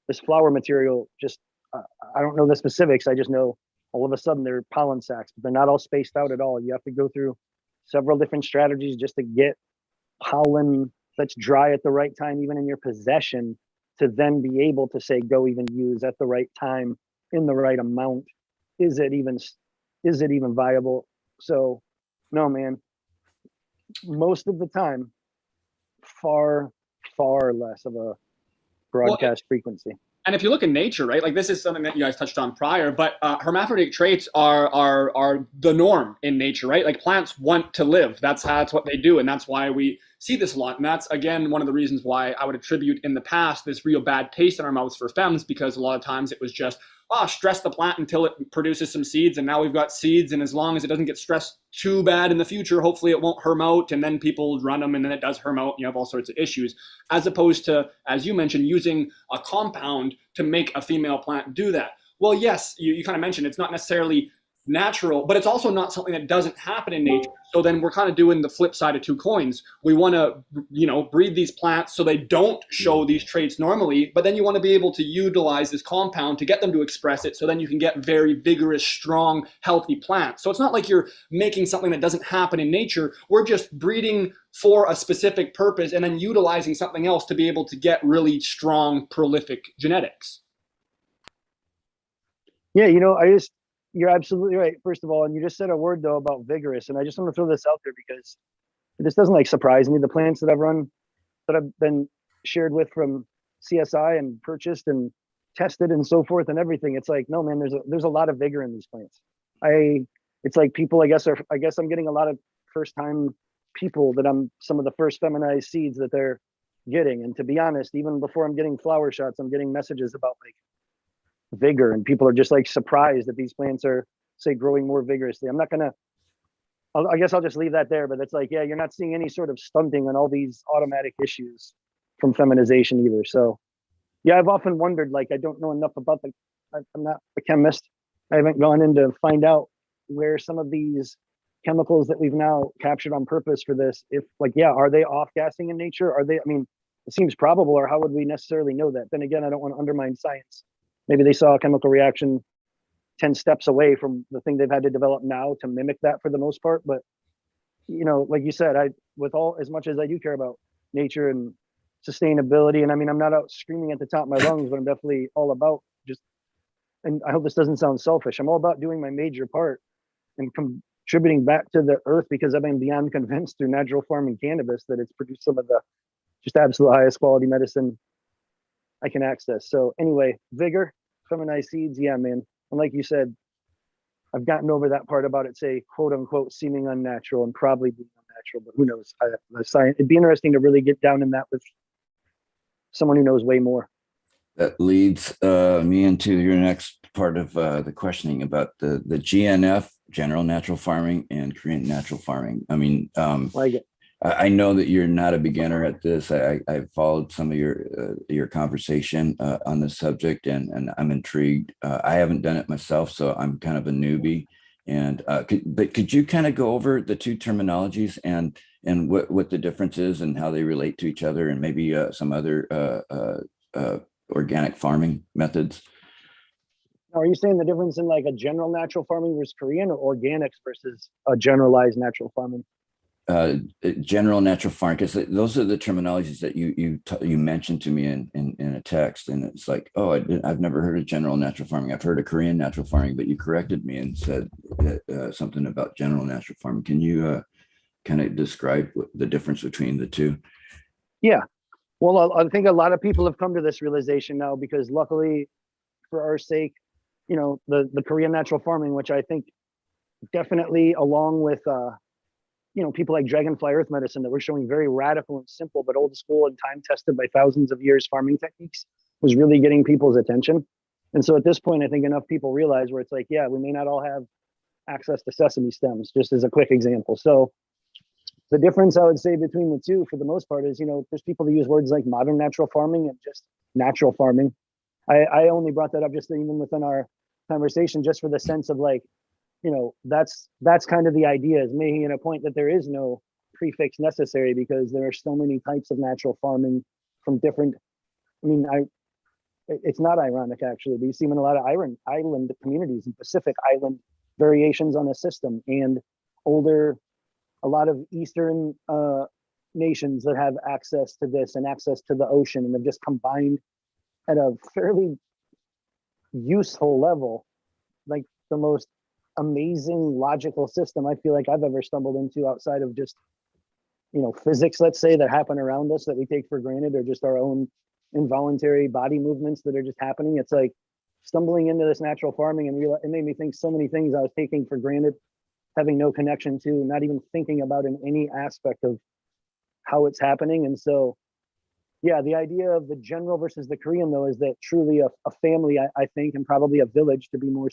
This flower material, just, I don't know the specifics. I just know all of a sudden they're pollen sacs, but they're not all spaced out at all. You have to go through several different strategies just to get pollen that's dry at the right time, even in your possession, to then be able to say, go even use at the right time in the right amount. Is it even viable? So no, man, most of the time, far less of a broadcast frequency. And if you look in nature, right, like this is something that you guys touched on prior, but hermaphroditic traits are the norm in nature, right? Like plants want to live. That's what they do, and that's why we see this a lot. And that's again one of the reasons why I would attribute in the past this real bad taste in our mouths for femmes, because a lot of times it was just stress the plant until it produces some seeds, and now we've got seeds, and as long as it doesn't get stressed too bad in the future, hopefully it won't herm out, and then people run them, and then it does herm out, and you have all sorts of issues, as opposed to, as you mentioned, using a compound to make a female plant do that. Well, yes, you kind of mentioned it's not necessarily natural, but it's also not something that doesn't happen in nature. So then we're kind of doing the flip side of two coins. We want to, breed these plants so they don't show these traits normally, but then you want to be able to utilize this compound to get them to express it, so then you can get very vigorous, strong, healthy plants. So it's not like you're making something that doesn't happen in nature. We're just breeding for a specific purpose and then utilizing something else to be able to get really strong, prolific genetics. Yeah, you're absolutely right, first of all. And you just said a word, though, about vigorous. And I just want to throw this out there because this doesn't surprise me. The plants that I've been shared with from CSI and purchased and tested and so forth and everything, it's like, no, man, there's a lot of vigor in these plants. It's like people, I guess I'm getting a lot of first time people that I'm some of the first feminized seeds that they're getting. And to be honest, even before I'm getting flower shots, I'm getting messages about vigor, and people are just surprised that these plants are, say, growing more vigorously. I guess I'll just leave that there, but it's you're not seeing any sort of stunting on all these automatic issues from feminization either. So yeah, I've often wondered, I don't know enough about I'm not a chemist. I haven't gone in to find out where some of these chemicals that we've now captured on purpose for this, if are they off-gassing in nature? Are they, it seems probable, or how would we necessarily know that? Then again, I don't want to undermine science. Maybe they saw a chemical reaction 10 steps away from the thing they've had to develop now to mimic that for the most part. But, like you said, with all, as much as I do care about nature and sustainability, and I'm not out screaming at the top of my lungs, but I'm definitely all about and I hope this doesn't sound selfish, I'm all about doing my major part and contributing back to the earth, because I've been beyond convinced through natural farming cannabis that it's produced some of the just absolute highest quality medicine I can access. So anyway, vigor, feminized seeds, yeah, man. And like you said, I've gotten over that part about it, say, quote unquote, seeming unnatural and probably being unnatural, but who knows? The science, it'd be interesting to really get down in that with someone who knows way more. That leads me into your next part of the questioning about the GNF, General Natural Farming, and Korean Natural Farming. I know that you're not a beginner at this. I followed some of your conversation on this subject, and I'm intrigued. I haven't done it myself, so I'm kind of a newbie. And could you kind of go over the two terminologies and what the difference is and how they relate to each other, and maybe some other organic farming methods? Now, are you saying the difference in a general natural farming versus Korean, or organics versus a generalized natural farming? General natural farming, because those are the terminologies that you mentioned to me in a text, and it's I've never heard of general natural farming. I've heard of Korean natural farming, but you corrected me and said that, something about general natural farming. Can you kind of describe the difference between the two? Yeah, well, I think a lot of people have come to this realization now, because luckily for our sake, the Korean natural farming, which I think definitely, along with people like Dragonfly Earth Medicine, that were showing very radical and simple but old school and time tested by thousands of years farming techniques, was really getting people's attention. And so at this point, I think enough people realize where it's we may not all have access to sesame stems, just as a quick example. So the difference I would say between the two, for the most part, is, there's people that use words like modern natural farming and just natural farming. I only brought that up just even within our conversation, just for the sense of that's kind of the idea, is making it a point that there is no prefix necessary, because there are so many types of natural farming from different, it's not ironic actually, but you see them in a lot of island communities and Pacific Island variations on the system, and a lot of Eastern nations that have access to this and access to the ocean and have just combined at a fairly useful level, like the most amazing logical system I feel like I've ever stumbled into outside of just, physics, let's say, that happen around us that we take for granted, or just our own involuntary body movements that are just happening. It's like stumbling into this natural farming and it made me think so many things I was taking for granted, having no connection to, not even thinking about in any aspect of how it's happening. And so, yeah, the idea of the general versus the Korean, though, is that truly a family, I think, and probably a village, to be more,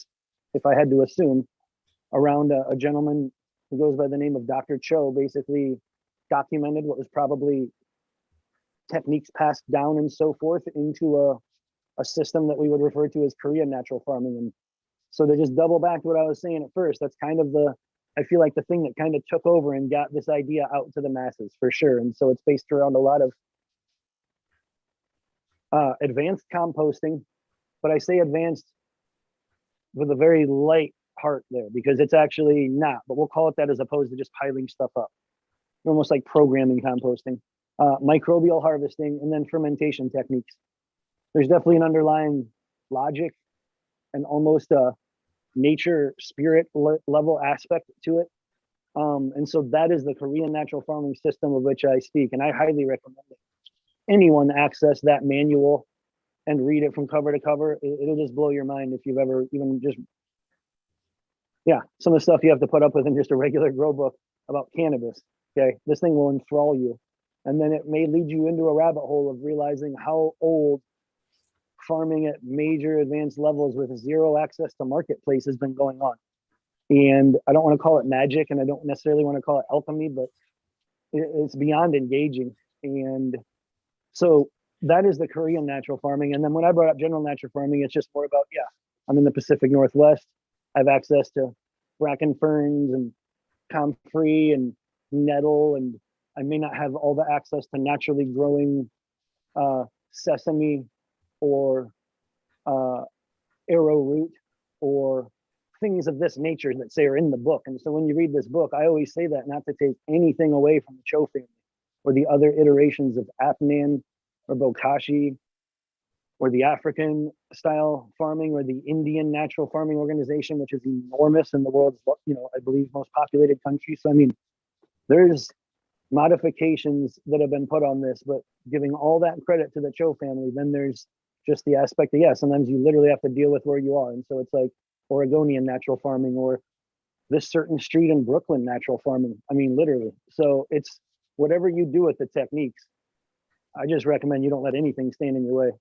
if I had to assume, around a gentleman who goes by the name of Dr. Cho, basically documented what was probably techniques passed down and so forth into a system that we would refer to as Korean natural farming. And so to just double back to what I was saying at first, that's kind of I feel like the thing that kind of took over and got this idea out to the masses, for sure. And so it's based around a lot of advanced composting, but I say advanced with a very light heart there, because it's actually not, but we'll call it that, as opposed to just piling stuff up. Almost like programming composting, microbial harvesting, and then fermentation techniques. There's definitely an underlying logic and almost a nature spirit level aspect to it. And so that is the Korean natural farming system of which I speak. And I highly recommend it. Anyone access that manual and read it from cover to cover. It'll just blow your mind if you've ever even just, some of the stuff you have to put up with in just a regular grow book about cannabis. Okay, this thing will enthrall you. And then it may lead you into a rabbit hole of realizing how old farming at major advanced levels with zero access to marketplace has been going on. And I don't want to call it magic, and I don't necessarily want to call it alchemy, but it's beyond engaging. And so that is the Korean natural farming. And then when I brought up general natural farming, it's just more about, I'm in the Pacific Northwest. I have access to bracken ferns and comfrey and nettle, and I may not have all the access to naturally growing sesame or arrowroot or things of this nature that say are in the book. And so when you read this book, I always say that not to take anything away from the Cho family or the other iterations of Apnan or Bokashi or the African style farming or the Indian natural farming organization, which is enormous in the world's, I believe, most populated country. So, I mean, there's modifications that have been put on this, but giving all that credit to the Cho family, then there's just the aspect of, sometimes you literally have to deal with where you are. And so it's like Oregonian natural farming or this certain street in Brooklyn natural farming. I mean, literally. So it's whatever you do with the techniques. I just recommend you don't let anything stand in your way.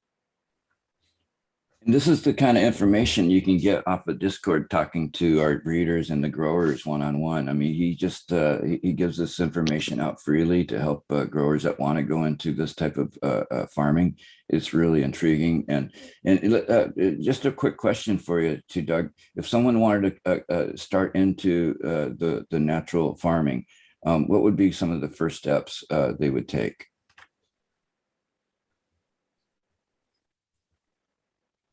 And this is the kind of information you can get off of Discord, talking to our breeders and the growers one-on-one. I mean, he just he gives this information out freely to help growers that want to go into this type of farming. It's really intriguing. And just a quick question for you, Twodog. If someone wanted to start into the natural farming, what would be some of the first steps they would take?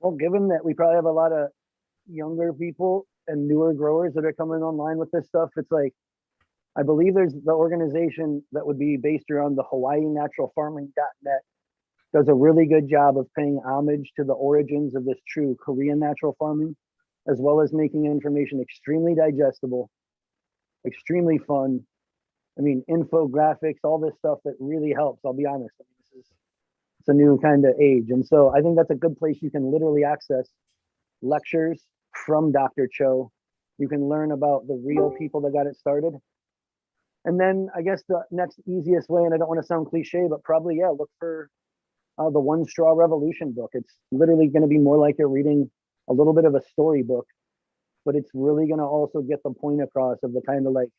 Well, given that we probably have a lot of younger people and newer growers that are coming online with this stuff, it's like, I believe there's the organization that would be based around the HawaiiNaturalFarming.net does a really good job of paying homage to the origins of this true Korean natural farming, as well as making information extremely digestible, extremely fun. I mean, infographics, all this stuff that really helps, I'll be honest. I mean, it's a new kind of age. And so I think that's a good place you can literally access lectures from Dr. Cho. You can learn about the real people that got it started. And then I guess the next easiest way, and I don't want to sound cliche, but probably, look for the One Straw Revolution book. It's literally going to be more like you're reading a little bit of a storybook, but it's really going to also get the point across of the kind of like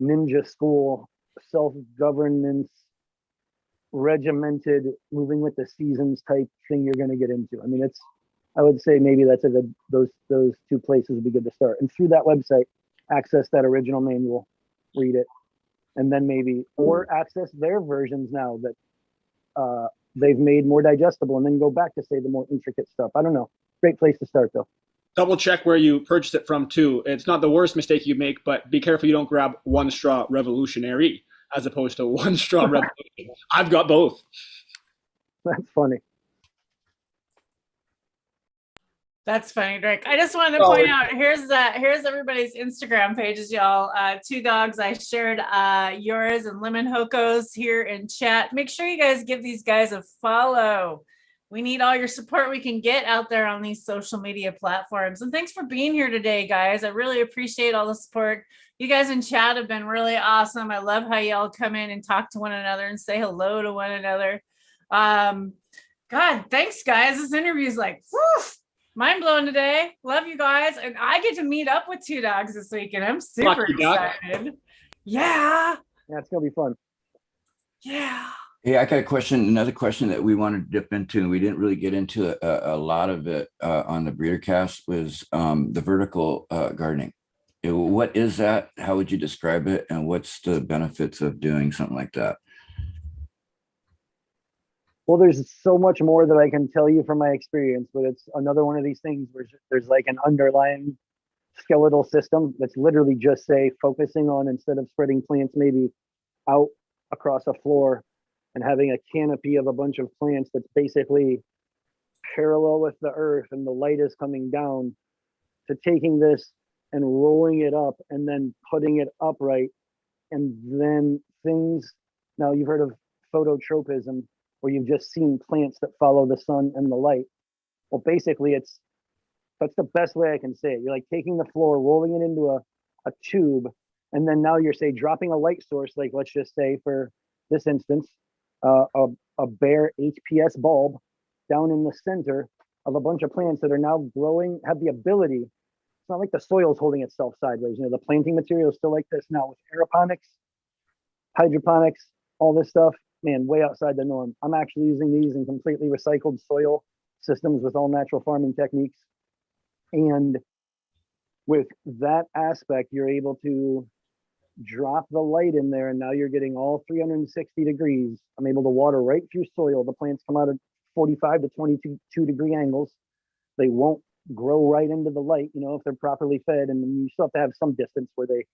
ninja school, self-governance, regimented, moving with the seasons type thing you're going to get into. I mean, I would say maybe that's a good, those two places would be good to start. And through that website, access that original manual, read it, and then maybe, or access their versions now that they've made more digestible, and then go back to say the more intricate stuff. I don't know. Great place to start though. Double check where you purchased it from too. It's not the worst mistake you make, but be careful you don't grab One Straw Revolutionary. as opposed to one straw revolution. I've got both. That's funny. That's funny, Drake. I just wanted to point out, here's everybody's Instagram pages, y'all. Twodogs, I shared yours and Lemon Hoko's here in chat. Make sure you guys give these guys a follow. We need all your support we can get out there on these social media platforms. And thanks for being here today, guys. I really appreciate all the support. You guys in chat have been really awesome. I love how y'all come in and talk to one another and say hello to one another. God, thanks, guys. This interview is like, whew, mind blown today. Love you guys. And I get to meet up with Twodogs this week, and I'm super excited. Yeah. Yeah, it's going to be fun. Yeah. Hey, I got a question, another question that we wanted to dip into, and we didn't really get into a lot of it on the BreederCast, was the vertical gardening. What is that? How would you describe it? And what's the benefits of doing something like that? Well, there's so much more that I can tell you from my experience, but it's another one of these things where there's like an underlying skeletal system that's literally just, say, focusing on, instead of spreading plants maybe out across a floor and having a canopy of a bunch of plants that's basically parallel with the earth and the light is coming down, to taking this and rolling it up and then putting it upright. And then things, now you've heard of phototropism, where you've just seen plants that follow the sun and the light. Well, basically that's the best way I can say it. You're like taking the floor, rolling it into a tube, and then now you're, say, dropping a light source, like let's just say for this instance, a bare HPS bulb down in the center of a bunch of plants that are now growing, have the ability. It's not like the soil's holding itself sideways. You know, the planting material is still like this. Now with aeroponics, hydroponics, all this stuff, man, way outside the norm. I'm actually using these in completely recycled soil systems with all natural farming techniques. And with that aspect, you're able to drop the light in there, and now you're getting all 360 degrees. I'm able to water right through soil. The plants come out at 45 to 22 degree angles. They won't grow right into the light, you know, if they're properly fed, and you still have to have some distance where they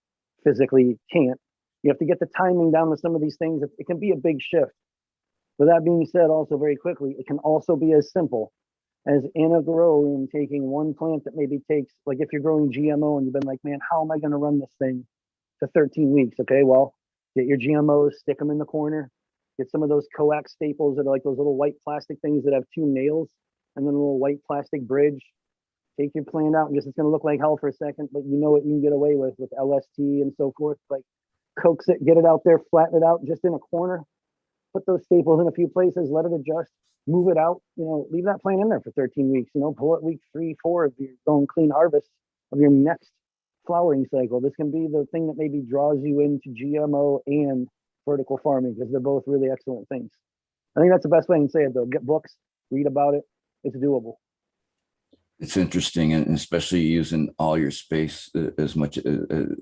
physically can't. You have to get the timing down with some of these things. It can be a big shift. With that being said, also very quickly, it can also be as simple as in a grow room, taking one plant that maybe takes, like if you're growing GMO and you've been like, man, how am I going to run this thing to 13 weeks? Okay, well, get your GMOs, stick them in the corner, get some of those coax staples that are like those little white plastic things that have two nails and then a little white plastic bridge. Take your plant out and just, it's going to look like hell for a second, but you know what you can get away with LST and so forth. Like coax it, get it out there, flatten it out just in a corner, put those staples in a few places, let it adjust, move it out, you know, leave that plant in there for 13 weeks, you know, pull it week 3, 4 if you're going clean harvest of your next flowering cycle. This can be the thing that maybe draws you into GMO and vertical farming, because they're both really excellent things. I think that's the best way I can say it though. Get books, read about it. It's doable. It's interesting, and especially using all your space as much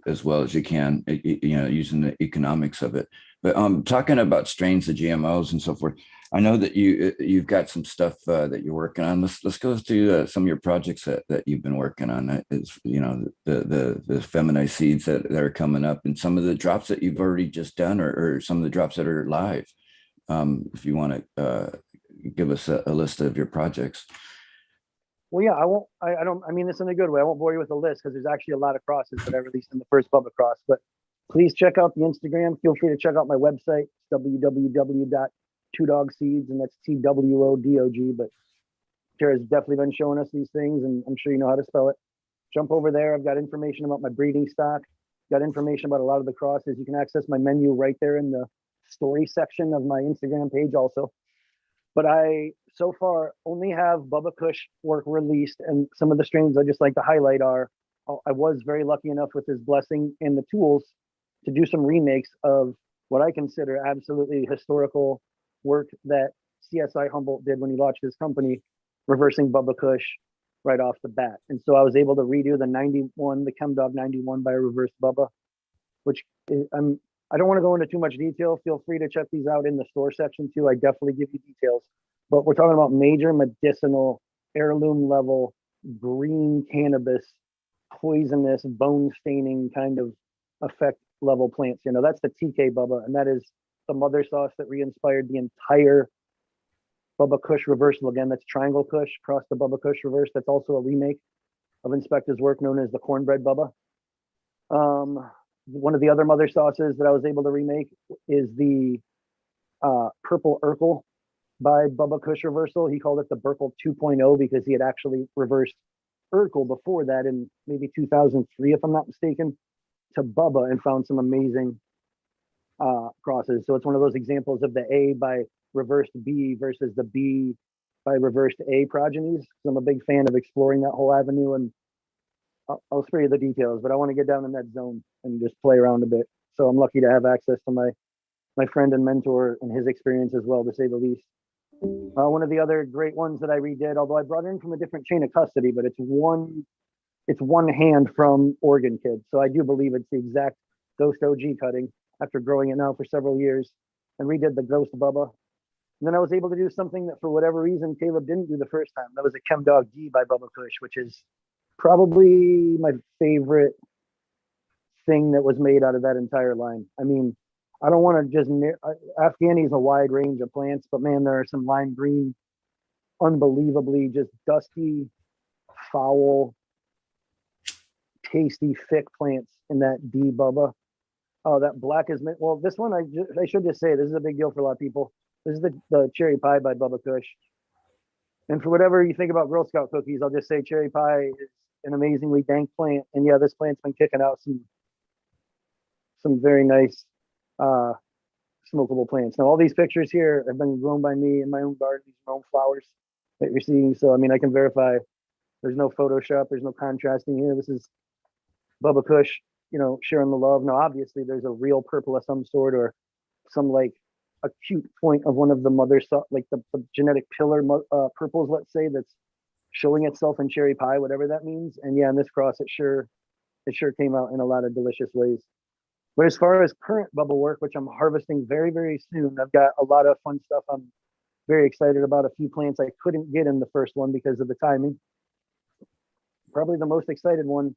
as well as you can, you know, using the economics of it. But talking about strains of GMOs and so forth, I know that you've got some stuff that you're working on. Let's go through some of your projects that you've been working on. That is, you know, the feminized seeds that are coming up, and some of the drops that you've already just done, or some of the drops that are live. If you want to give us a list of your projects. Well, yeah, I mean this in a good way. I won't bore you with the list because there's actually a lot of crosses that I released in the first Bubba Cross, but please check out the Instagram. Feel free to check out my website, www.twodogseeds, and that's TWODOG, but Tara's definitely been showing us these things, and I'm sure you know how to spell it. Jump over there. I've got information about my breeding stock, got information about a lot of the crosses. You can access my menu right there in the story section of my Instagram page also. But I, so far, only have Bubba Kush work released, and some of the strains I just like to highlight are, I was very lucky enough with his blessing and the tools to do some remakes of what I consider absolutely historical work that CSI Humboldt did when he launched his company, reversing Bubba Kush right off the bat. And so I was able to redo the 91, the ChemDog 91 by Reverse Bubba, which I don't want to go into too much detail. Feel free to check these out in the store section too. I definitely give you details. But we're talking about major medicinal, heirloom level, green cannabis, poisonous, bone staining kind of effect level plants. You know, that's the TK Bubba, and that is the mother sauce that re-inspired the entire Bubba Kush reversal. Again, that's Triangle Kush cross the Bubba Kush reverse. That's also a remake of Inspector's work known as the Cornbread Bubba. One of the other mother sauces that I was able to remake is the Purple Urkel by Bubba Kush reversal. He called it the Burkle 2.0 because he had actually reversed Urkel before that in maybe 2003, if I'm not mistaken, to Bubba, and found some amazing crosses. So it's one of those examples of the A by reversed B versus the B by reversed A progenies. So I'm a big fan of exploring that whole avenue, and I'll spare you the details, but I want to get down in that zone and just play around a bit. So I'm lucky to have access to my friend and mentor and his experience as well, to say the least. One of the other great ones that I redid, although I brought in from a different chain of custody, but it's one hand from Oregon Kid. So I do believe it's the exact Ghost OG cutting after growing it now for several years, and redid the Ghost Bubba. And then I was able to do something that for whatever reason Caleb didn't do the first time. That was a Chem Dog D by Bubba Kush, which is probably my favorite thing that was made out of that entire line. I mean, I don't want to just Afghani is a wide range of plants, but man, there are some lime green, unbelievably just dusty, foul, tasty, thick plants in that D Bubba. Oh, that black is well. This one I should just say this is a big deal for a lot of people. This is the Cherry Pie by Bubba Kush. And for whatever you think about Girl Scout cookies, I'll just say Cherry Pie is an amazingly dank plant. And yeah, this plant's been kicking out some very nice smokable plants. Now, all these pictures here have been grown by me in my own garden, these own flowers that you're seeing. So, I mean, I can verify there's no Photoshop, there's no contrasting here. This is Bubba Kush, you know, sharing the love. Now, obviously, there's a real purple of some sort, or some like acute point of one of the mother, like the genetic pillar purples, let's say, that's showing itself in Cherry Pie, whatever that means. And yeah, in this cross, it sure came out in a lot of delicious ways. But as far as current Bubba work, which I'm harvesting very, very soon, I've got a lot of fun stuff. I'm very excited about a few plants I couldn't get in the first one because of the timing. Probably the most excited one,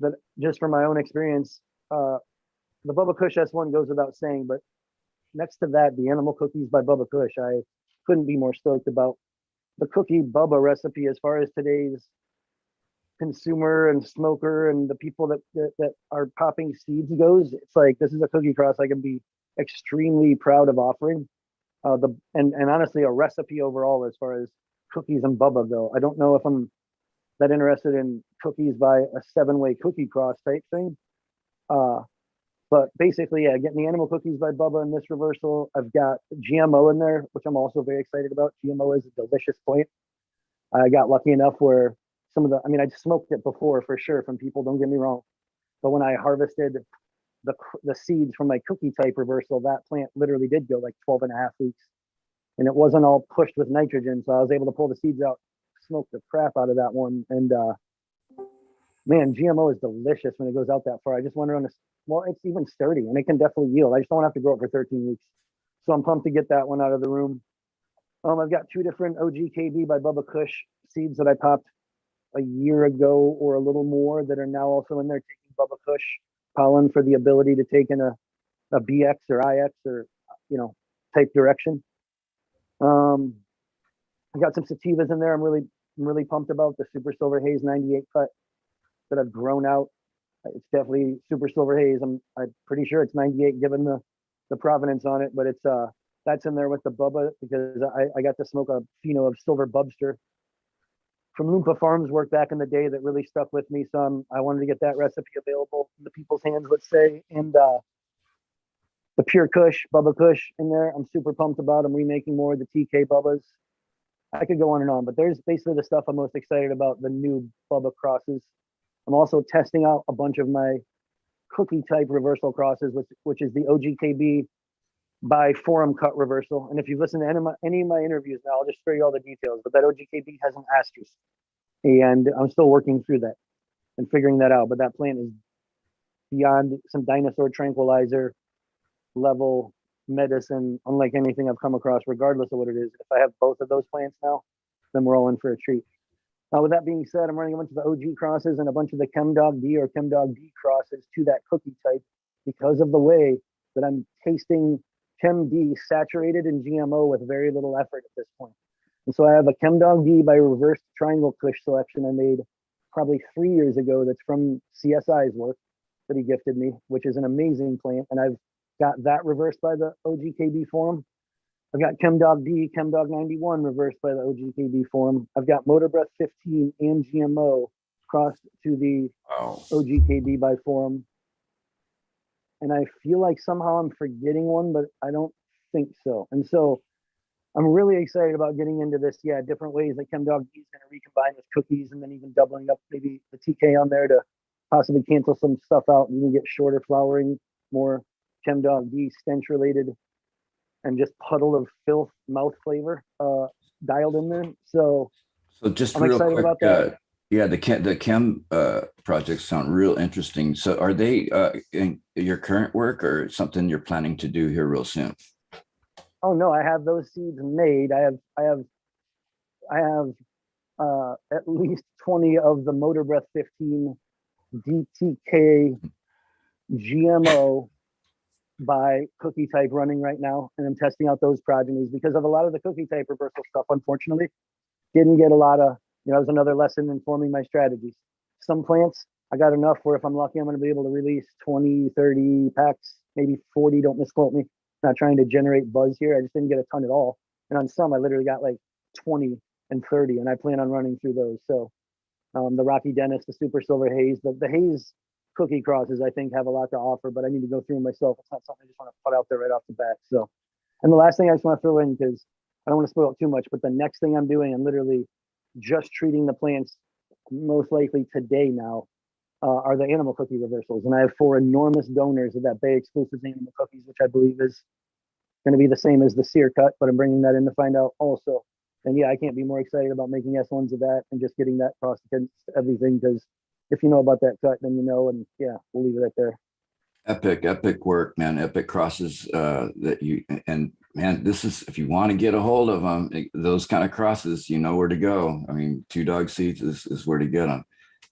that just from my own experience, the Bubba Kush S1 goes without saying, but next to that, the Animal Cookies by Bubba Kush, I couldn't be more stoked about. The cookie Bubba recipe, as far as today's consumer and smoker and the people that are popping seeds goes, it's like, this is a cookie cross I can be extremely proud of offering. And honestly, a recipe overall as far as cookies and Bubba go. I don't know if I'm that interested in cookies by a 7-way cookie cross type thing. But basically, yeah, getting the Animal Cookies by Bubba in this reversal. I've got GMO in there, which I'm also very excited about. GMO is a delicious plant. I got lucky enough where I'd smoked it before for sure from people, don't get me wrong. But when I harvested the seeds from my cookie type reversal, that plant literally did go like 12 and a half weeks. And it wasn't all pushed with nitrogen. So I was able to pull the seeds out, smoke the crap out of that one. And man, GMO is delicious when it goes out that far. I just wonder it's even sturdy and it can definitely yield. I just don't have to grow it for 13 weeks. So I'm pumped to get that one out of the room. I've got 2 different OGKB by Bubba Kush seeds that I popped a year ago or a little more that are now also in there taking Bubba Kush pollen for the ability to take in a BX or IX or, type direction. I got some sativas in there. I'm really pumped about the Super Silver Haze 98 cut that I've grown out. It's definitely Super Silver Haze. I'm pretty sure it's 98 given the provenance on it, but it's that's in there with the Bubba because I got to smoke a pheno of Silver Bubster from Loompa Farms work back in the day that really stuck with me. So I wanted to get that recipe available in the people's hands, let's say. And the Pure Kush, Bubba Kush in there, I'm super pumped about. I'm remaking more of the TK Bubbas. I could go on and on, but there's basically the stuff I'm most excited about, the new Bubba crosses. I'm also testing out a bunch of my cookie type reversal crosses, which is the OGKB by Forum Cut reversal. And if you've listened to any of my interviews now, I'll just spare you all the details, but that OGKB has an asterisk. And I'm still working through that and figuring that out. But that plant is beyond some dinosaur tranquilizer level medicine, unlike anything I've come across, regardless of what it is. If I have both of those plants now, then we're all in for a treat. With that being said, I'm running a bunch of the OG crosses and a bunch of the Chem Dog D or Chem Dog D crosses to that cookie type because of the way that I'm tasting Chem D saturated in GMO with very little effort at this point. And so I have a ChemDog D by Reverse Triangle Kush selection I made probably 3 years ago that's from CSI's work that he gifted me, which is an amazing plant. And I've got that reversed by the OGKB forum. I've got ChemDog D, ChemDog 91 reversed by the OGKB forum. I've got Motor Breath 15 and GMO crossed to the OGKB by forum. And I feel like somehow I'm forgetting one, but I don't think so. And so I'm really excited about getting into this. Yeah, different ways that ChemDog D is going to recombine with cookies, and then even doubling up maybe the TK on there to possibly cancel some stuff out and you get shorter flowering, more ChemDog D stench related, and just puddle of filth mouth flavor dialed in there. So just I'm real excited quick, about that. yeah, the chem projects sound real interesting. So are they in your current work or something you're planning to do here real soon? Oh no, I have those seeds made. I have at least 20 of the Motor Breath 15 DTK GMO by cookie type running right now, and I'm testing out those progenies because of a lot of the cookie type reversal stuff. Unfortunately, didn't get a lot of, that was another lesson in forming my strategies. Some plants I got enough where if I'm lucky, I'm going to be able to release 20, 30 packs, maybe 40. Don't misquote me. Not trying to generate buzz here. I just didn't get a ton at all. And on some, I literally got like 20 and 30, and I plan on running through those. So the Rocky Dennis, the Super Silver Haze, the Haze cookie crosses, I think have a lot to offer, but I need to go through them myself. It's not something I just want to put out there right off the bat. So, and the last thing I just want to throw in, because I don't want to spoil it too much, but the next thing I'm doing, I'm literally just treating the plants most likely today now, are the animal cookie reversals. And I have 4 enormous donors of that Bay Exclusives animal cookies, which I believe is going to be the same as the sear cut, but I'm bringing that in to find out also. And yeah, I can't be more excited about making S1s of that and just getting that crossed against everything, because if you know about that cut, then you know, and yeah, we'll leave it at there. Epic work, man. Epic crosses that you, and man, this is, if you want to get a hold of them, those kind of crosses, you know where to go. I mean, Twodog seeds is where to get them.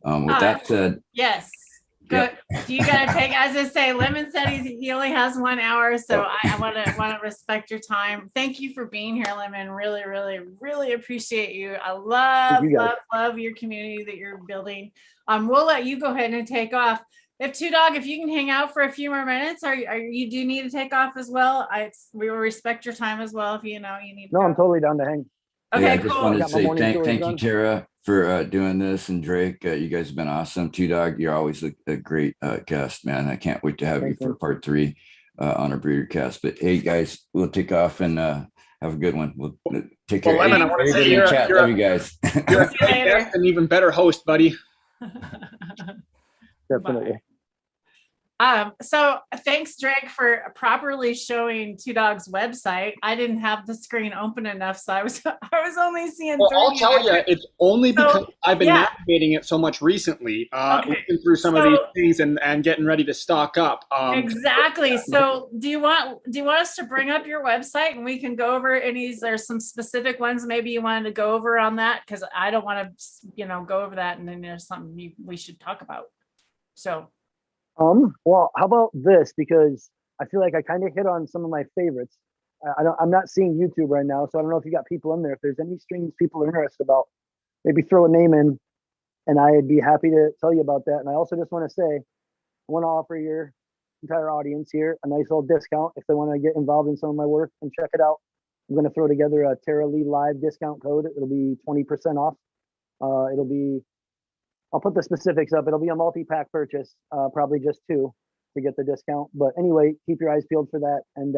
With that said, yes. Good. Do you gotta take, as I say, Lemon said he only has 1 hour, so I want to respect your time. Thank you for being here, Lemon. Really, really, really appreciate you. I love your community that you're building. We'll let you go ahead and take off. If Twodog, if you can hang out for a few more minutes, or you do need to take off as well. We will respect your time as well if you know you need to. No, I'm totally down to hang. Okay, yeah, I just cool. wanted to say thank you, Tara, for doing this, and Drake, you guys have been awesome. Twodog, you're always a great guest, man. I can't wait to have you for part 3 on a breeder cast. But hey, guys, we'll take off and have a good one. We'll take care. Lemon, I want to say love you guys. You're a great guest and even better host, buddy. Definitely. So thanks, Drake, for properly showing Twodog's website. I didn't have the screen open enough, so I was only seeing. Well, I'll tell you, it's only because I've been navigating it so much recently, looking through some of these things and getting ready to stock up. Exactly. So do you want us to bring up your website and we can go over any? There's some specific ones maybe you wanted to go over on that, because I don't want to go over that and then there's something we should talk about. So. Well, how about this? Because I feel like I kind of hit on some of my favorites. I'm not seeing YouTube right now, so I don't know if you got people in there. If there's any streams people are interested about, maybe throw a name in, and I'd be happy to tell you about that. And I also just want to say, I want to offer your entire audience here a nice little discount if they want to get involved in some of my work and check it out. I'm going to throw together a Tara Lee Live discount code. It'll be 20% off. I'll put the specifics up. It'll be a multi-pack purchase, probably just 2 to get the discount. But anyway, keep your eyes peeled for that. And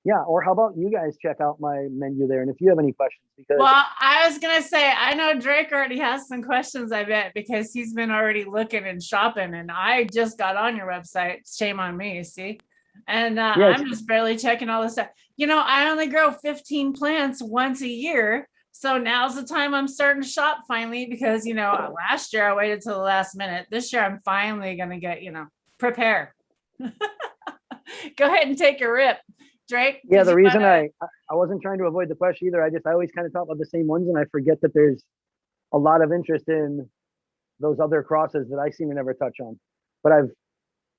or how about you guys check out my menu there? And if you have any questions, because I was gonna say, I know Drake already has some questions, I bet, because he's been already looking and shopping, and I just got on your website. Shame on me, see? And I'm just barely checking all this stuff. I only grow 15 plants once a year. So now's the time I'm starting to shop finally, because, last year I waited till the last minute. This year I'm finally going to get, prepare. Go ahead and take a rip. Drake? Yeah, the reason I wasn't trying to avoid the question either. I always kind of talk about the same ones, and I forget that there's a lot of interest in those other crosses that I seem to never touch on. But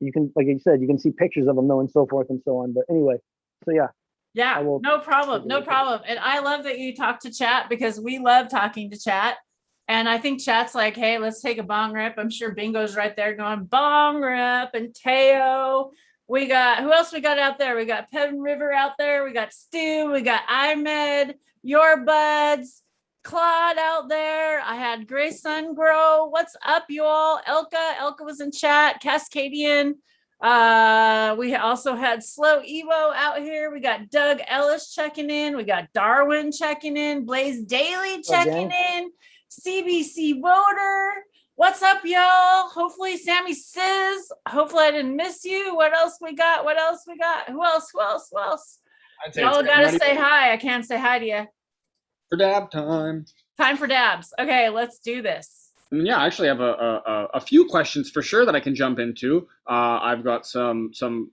you can, like you said, you can see pictures of them though and so forth and so on. But anyway, so yeah. Yeah, I will no problem. take a No look at it. problem. And I love that you talk to chat because we love talking to chat. And I think chat's like, hey, let's take a bong rip. I'm sure Bingo's right there going bong rip, and Teo. We got, who else we got out there? We got Penn River out there. We got Stu. We got Ahmed, your buds, Claude out there. I had Grace Sungrow. What's up, you all? Elka was in chat. Cascadian. We also had Slow Evo out here. We got Doug Ellis checking in. We got Darwin checking in. Blaze Daily checking in. CBC Voter. What's up, y'all? Hopefully, Sammy Sizz. Hopefully, I didn't miss you. What else we got? What else we got? Who else? Who else? Who else? I'd say Y'all it's gotta ready say hi. I can't say hi to you. for dab time. Time for dabs. Okay, let's do this. And yeah, I actually have a few questions for sure that I can jump into. I've got some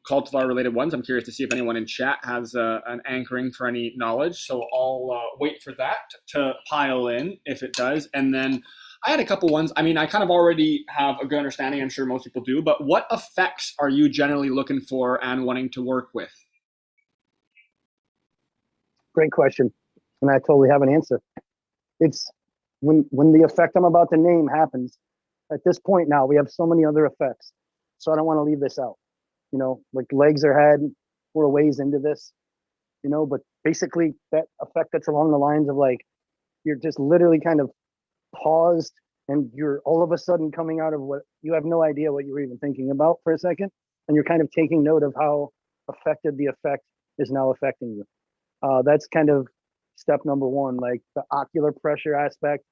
cultivar related ones. I'm curious to see if anyone in chat has an anchoring for any knowledge. So I'll wait for that to pile in if it does. And then I had a couple ones. I mean, I kind of already have a good understanding. I'm sure most people do. But what effects are you generally looking for and wanting to work with? Great question. And I totally have an answer. It's when the effect I'm about to name happens, at this point now, we have so many other effects. So I don't want to leave this out. You know, like legs or head, we're a ways into this, you know, but basically that effect that's along the lines of like, you're just literally kind of paused and you're all of a sudden coming out of what you have no idea what you were even thinking about for a second. And you're kind of taking note of how affected the effect is now affecting you. That's kind of step number one, like the ocular pressure aspect.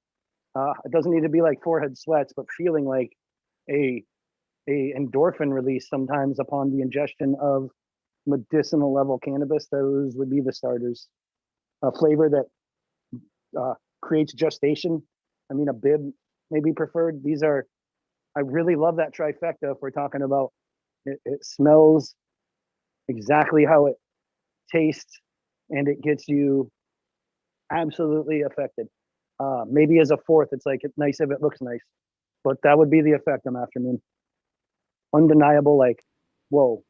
It doesn't need to be like forehead sweats, but feeling like a endorphin release sometimes upon the ingestion of medicinal level cannabis. Those would be the starters. A flavor that creates gestation. I mean, a bib may be preferred. These are, I really love that trifecta if we're talking about it smells exactly how it tastes and it gets you absolutely affected. Maybe as a fourth, it's like, it's nice if it looks nice, but that would be the effect I'm after, man. Undeniable, like, whoa,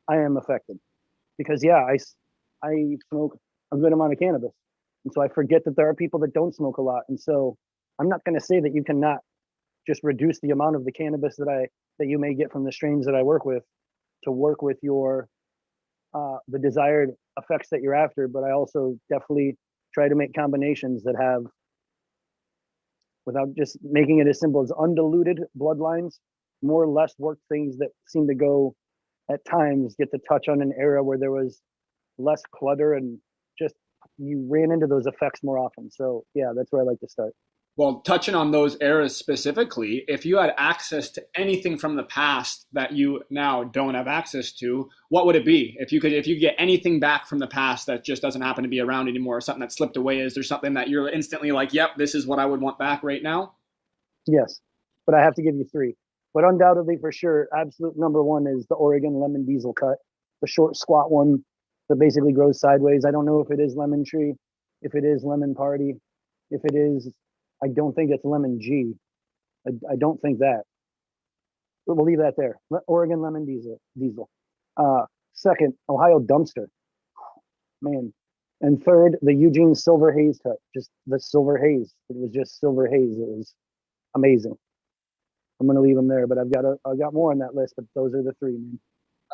I am affected. Because yeah, I smoke a good amount of cannabis. And so I forget that there are people that don't smoke a lot. And so I'm not going to say that you cannot just reduce the amount of the cannabis that you may get from the strains that I work with to work with your the desired effects that you're after. But I also definitely try to make combinations that have, without just making it as simple as undiluted bloodlines, more or less work things that seem to go at times get to touch on an era where there was less clutter and just you ran into those effects more often. So yeah, that's where I like to start. Well, touching on those eras specifically, if you had access to anything from the past that you now don't have access to, what would it be? If you could get anything back from the past that just doesn't happen to be around anymore, or something that slipped away, is there something that you're instantly like, yep, this is what I would want back right now? Yes, but I have to give you three. But undoubtedly, for sure, absolute number one is the Oregon lemon diesel cut, the short, squat one that basically grows sideways. I don't know if it is lemon tree, if it is lemon party, if it is, I don't think it's lemon G. I don't think that. But we'll leave that there. Oregon lemon diesel. Second, Ohio dumpster. Man. And third, the Eugene silver haze cut. Just the silver haze. It was just silver haze. It was amazing. I'm gonna leave them there, but I've got more on that list, but those are the three, man.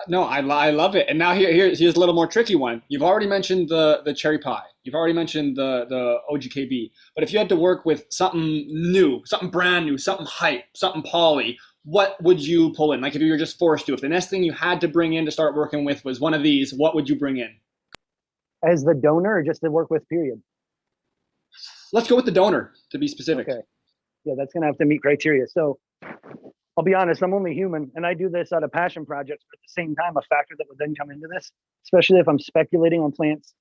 No, I love it. And now here's a little more tricky one. You've already mentioned the cherry pie. You've already mentioned the OGKB. But if you had to work with something new, something brand new, something hype, something poly, what would you pull in? Like if you were just forced to, if the next thing you had to bring in to start working with was one of these, what would you bring in? As the donor or just to work with, period? Let's go with the donor, to be specific. Okay. Yeah, that's gonna have to meet criteria. So I'll be honest, I'm only human and I do this out of passion projects, but at the same time, a factor that would then come into this, especially if I'm speculating on plants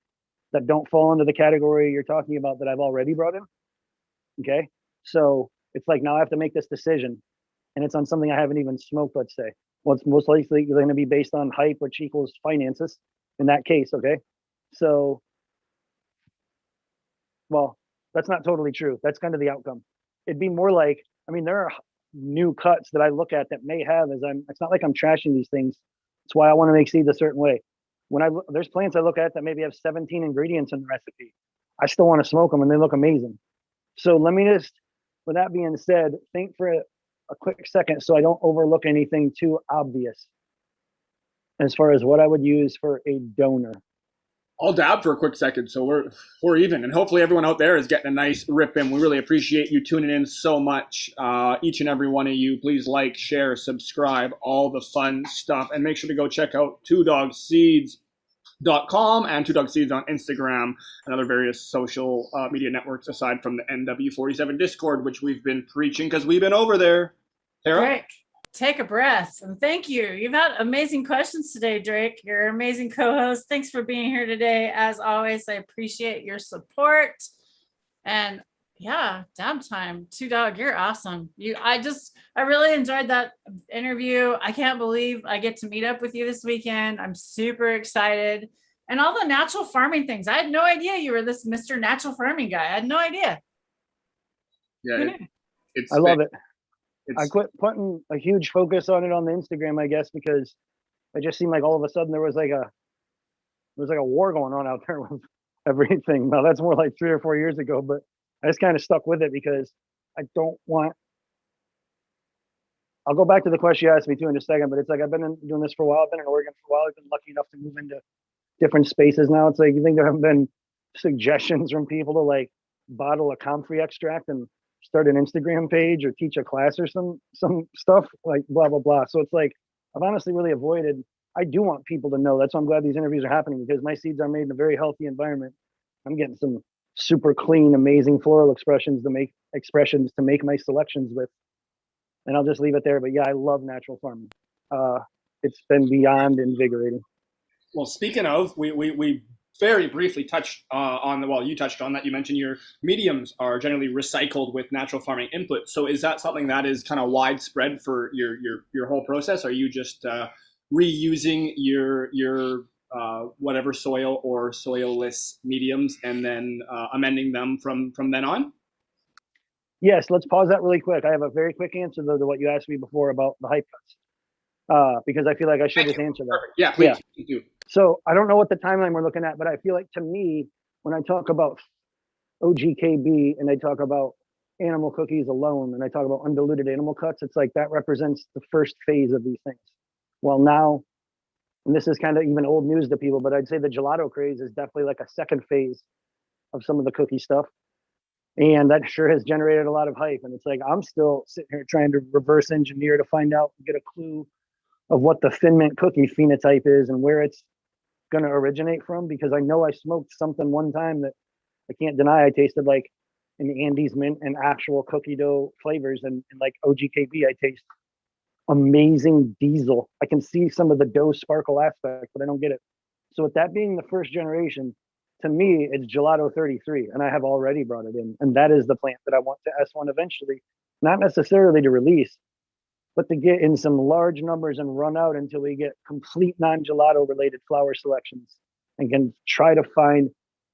that don't fall into the category you're talking about that I've already brought in. Okay. So it's like now I have to make this decision and it's on something I haven't even smoked, let's say. Well, it's most likely going to be based on hype, which equals finances in that case. Okay. So, well, that's not totally true. That's kind of the outcome. It'd be more like, I mean, there are new cuts that I look at that may have as it's not like I'm trashing these things. It's why I want to make seeds a certain way. There's plants I look at that maybe have 17 ingredients in the recipe. I still want to smoke them and they look amazing. So let me just, with that being said, think for a quick second so I don't overlook anything too obvious as far as what I would use for a donor. I'll dab for a quick second, so we're even, and hopefully everyone out there is getting a nice rip in. We really appreciate you tuning in so much, each and every one of you. Please like, share, subscribe, all the fun stuff, and make sure to go check out twodogseeds.com and Twodog Seeds on Instagram and other various social media networks aside from the NW47 Discord, which we've been preaching because we've been over there. Tara? Drake, take a breath and thank you. You've had amazing questions today, Drake. You're an amazing co-host. Thanks for being here today. As always, I appreciate your support. And yeah, dab time. Twodog, you're awesome. I really enjoyed that interview. I can't believe I get to meet up with you this weekend. I'm super excited. And all the natural farming things. I had no idea you were this Mr. Natural Farming guy. I had no idea. Yeah, I love it. I quit putting a huge focus on it on the Instagram, I guess, because it just seemed like all of a sudden there was like a war going on out there with everything. Now that's more like 3 or 4 years ago, but I just kind of stuck with it because I don't want. I'll go back to the question you asked me too in a second, but it's like I've been doing this for a while. I've been in Oregon for a while. I've been lucky enough to move into different spaces now. It's like, you think there haven't been suggestions from people to like bottle a comfrey extract and start an Instagram page or teach a class or some stuff like blah, blah, blah. So it's like, I've honestly really avoided, I do want people to know. That's why I'm glad these interviews are happening, because my seeds are made in a very healthy environment. I'm getting some super clean, amazing floral expressions to make my selections with. And I'll just leave it there. But yeah, I love natural farming. It's been beyond invigorating. Well, speaking of, we very briefly touched you touched on that. You mentioned your mediums are generally recycled with natural farming input. So is that something that is kind of widespread for your whole process? Are you just reusing your whatever soil or soilless mediums and then amending them from then on? Yes, let's pause that really quick. I have a very quick answer though to what you asked me before about the hype cuts, because I feel like I should just answer that. Perfect. Yeah, please. Yeah. So I don't know what the timeline we're looking at, but I feel like to me, when I talk about OGKB and I talk about animal cookies alone and I talk about undiluted animal cuts, it's like that represents the first phase of these things. Well, now, and this is kind of even old news to people, but I'd say the gelato craze is definitely like a second phase of some of the cookie stuff. And that sure has generated a lot of hype. And it's like, I'm still sitting here trying to reverse engineer to find out, get a clue of what the Thin Mint cookie phenotype is and where it's going to originate from, because I know I smoked something one time that I can't deny I tasted like in the Andes mint and actual cookie dough flavors. And like OGKB, I taste amazing diesel. I can see some of the dough sparkle aspect, but I don't get it. So with that being the first generation, to me, it's Gelato 33, and I have already brought it in. And that is the plant that I want to S1 eventually, not necessarily to release, but to get in some large numbers and run out until we get complete non-gelato related flower selections and can try to find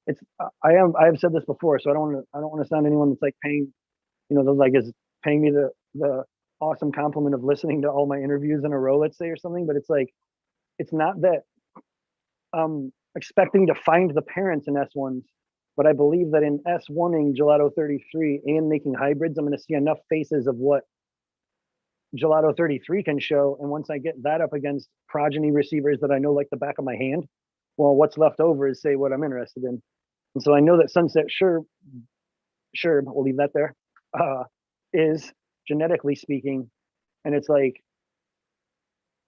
it's. I have said this before, so I don't want to sound anyone that's like paying, is paying me the awesome compliment of listening to all my interviews in a row, let's say, or something. But it's like, it's not that expecting to find the parents in S1s, but I believe that in S1ing Gelato 33 and making hybrids, I'm going to see enough faces of what Gelato 33 can show. And once I get that up against progeny receivers that I know like the back of my hand, well, what's left over is say what I'm interested in. And so I know that Sunset sure, we'll leave that there, is genetically speaking. And it's like,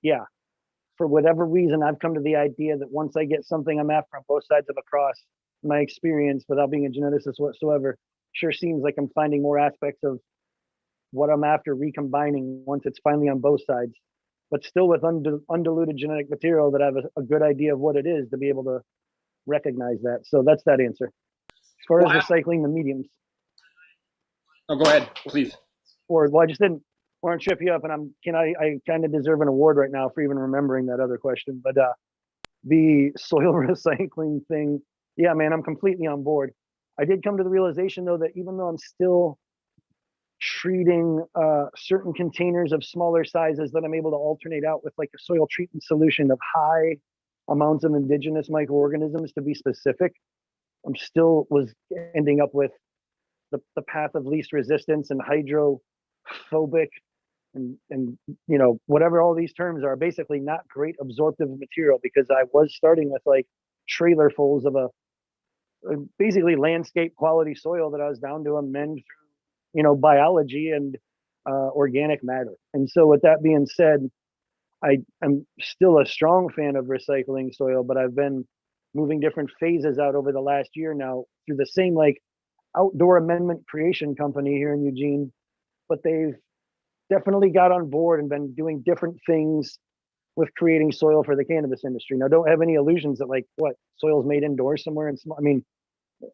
yeah, for whatever reason, I've come to the idea that once I get something I'm after on both sides of a cross, my experience without being a geneticist whatsoever sure seems like I'm finding more aspects of what I'm after recombining once it's finally on both sides, but still with undiluted genetic material that I have a good idea of what it is to be able to recognize that. So that's that answer. As far as recycling the mediums. Oh, go ahead, please. I just didn't want to trip you up, and I kind of deserve an award right now for even remembering that other question. But the soil recycling thing, yeah, man, I'm completely on board. I did come to the realization though that even though I'm still treating certain containers of smaller sizes that I'm able to alternate out with like a soil treatment solution of high amounts of indigenous microorganisms to be specific. I'm still was ending up with the path of least resistance and hydrophobic and you know, whatever all these terms are, basically not great absorptive material, because I was starting with like trailerfuls of a basically landscape quality soil that I was down to amend through, you know, biology and organic matter. And so with that being said, I am still a strong fan of recycling soil, but I've been moving different phases out over the last year now through the same like outdoor amendment creation company here in Eugene, but they've definitely got on board and been doing different things with creating soil for the cannabis industry. Now, don't have any illusions that like what soil's made indoors somewhere in small. I mean,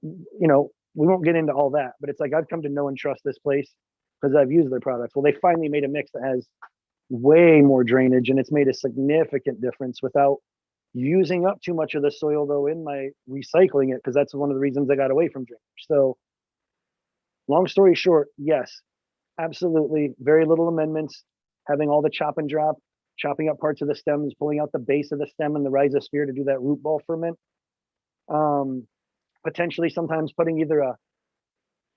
you know, we won't get into all that, but it's like I've come to know and trust this place because I've used their products. Well, they finally made a mix that has way more drainage, and it's made a significant difference without using up too much of the soil though in my recycling it, because that's one of the reasons I got away from drainage. So long story short, yes, absolutely, very little amendments, having all the chop and drop, chopping up parts of the stems, pulling out the base of the stem and the rhizosphere to do that root ball ferment. Potentially sometimes putting either I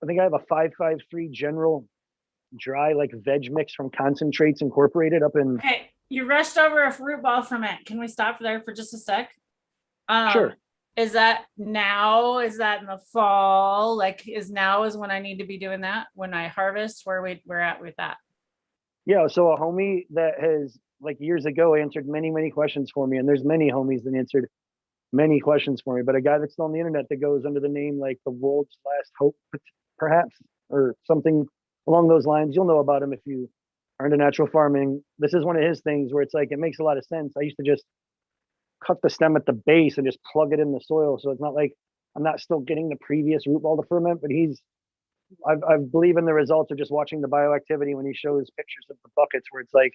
think I have a 553 general dry like veg mix from Concentrates Incorporated up in. Okay, you rushed over a fruit ball ferment. Can we stop there for just a sec? Sure. Is that now? Is that in the fall? Like, is now is when I need to be doing that when I harvest? Where we're at with that? Yeah, so a homie that has like years ago answered many questions for me, and there's many homies that answered many questions for me, but a guy that's still on the internet that goes under the name like the world's last hope, perhaps, or something along those lines. You'll know about him if you are into natural farming. This is one of his things where it's like it makes a lot of sense. I used to just cut the stem at the base and just plug it in the soil, so it's not like I'm not still getting the previous root ball to ferment. But I believe in the results of just watching the bioactivity when he shows pictures of the buckets where it's like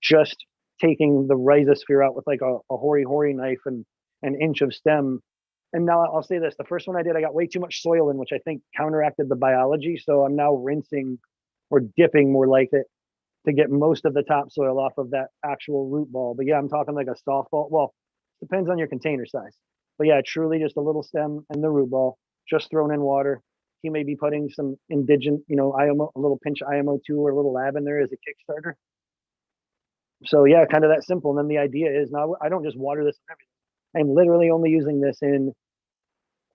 just taking the rhizosphere out with like a hori knife and an inch of stem. And now I'll say this, the first one I did, I got way too much soil in, which I think counteracted the biology. So I'm now rinsing or dipping more like it to get most of the topsoil off of that actual root ball. But yeah, I'm talking like a softball. Well, depends on your container size. But yeah, truly just a little stem and the root ball just thrown in water. He may be putting some indigenous, you know, IMO, a little pinch of IMO2 or a little lab in there as a Kickstarter. So yeah, kind of that simple. And then the idea is now I don't just water this and everything. I'm literally only using this in,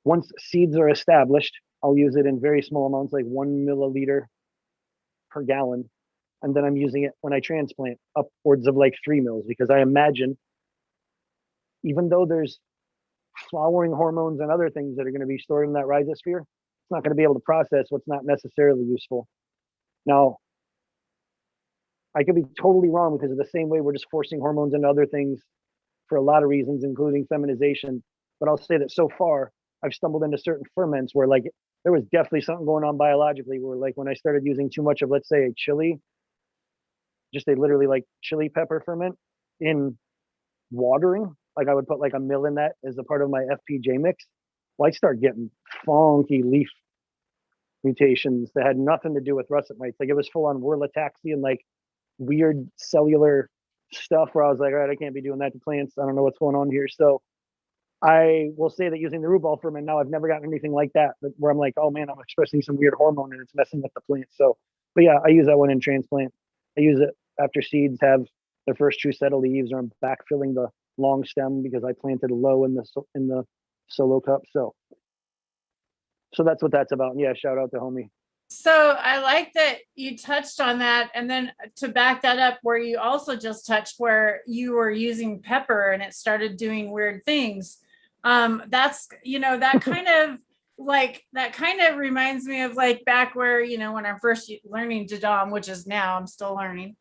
once seeds are established, I'll use it in very small amounts, like 1 milliliter per gallon. And then I'm using it when I transplant upwards of like 3 mils, because I imagine even though there's flowering hormones and other things that are going to be stored in that rhizosphere, it's not going to be able to process what's not necessarily useful. Now, I could be totally wrong because of the same way we're just forcing hormones into other things for a lot of reasons, including feminization. But I'll say that so far, I've stumbled into certain ferments where like there was definitely something going on biologically where like when I started using too much of, let's say, a chili, just a literally like chili pepper ferment in watering, like I would put like a mill in that as a part of my FPJ mix. Well, I start getting funky leaf mutations that had nothing to do with russet mites. Like it was full on Wurlitaxi and like weird cellular stuff where I was like, all right, I can't be doing that to plants. I don't know what's going on here. So I will say that using the root ball ferment now, I've never gotten anything like that, where I'm like, oh man, I'm expressing some weird hormone and it's messing with the plant. So, but yeah, I use that one in transplant. I use it after seeds have their first true set of leaves, or I'm backfilling the long stem because I planted low in the solo cup. So that's what that's about. And yeah, shout out to homie. So I like that you touched on that. And then to back that up, where you also just touched where you were using pepper and it started doing weird things. That's, you know, that kind of reminds me of like back where, you know, when I'm first learning Jadam, which is now I'm still learning.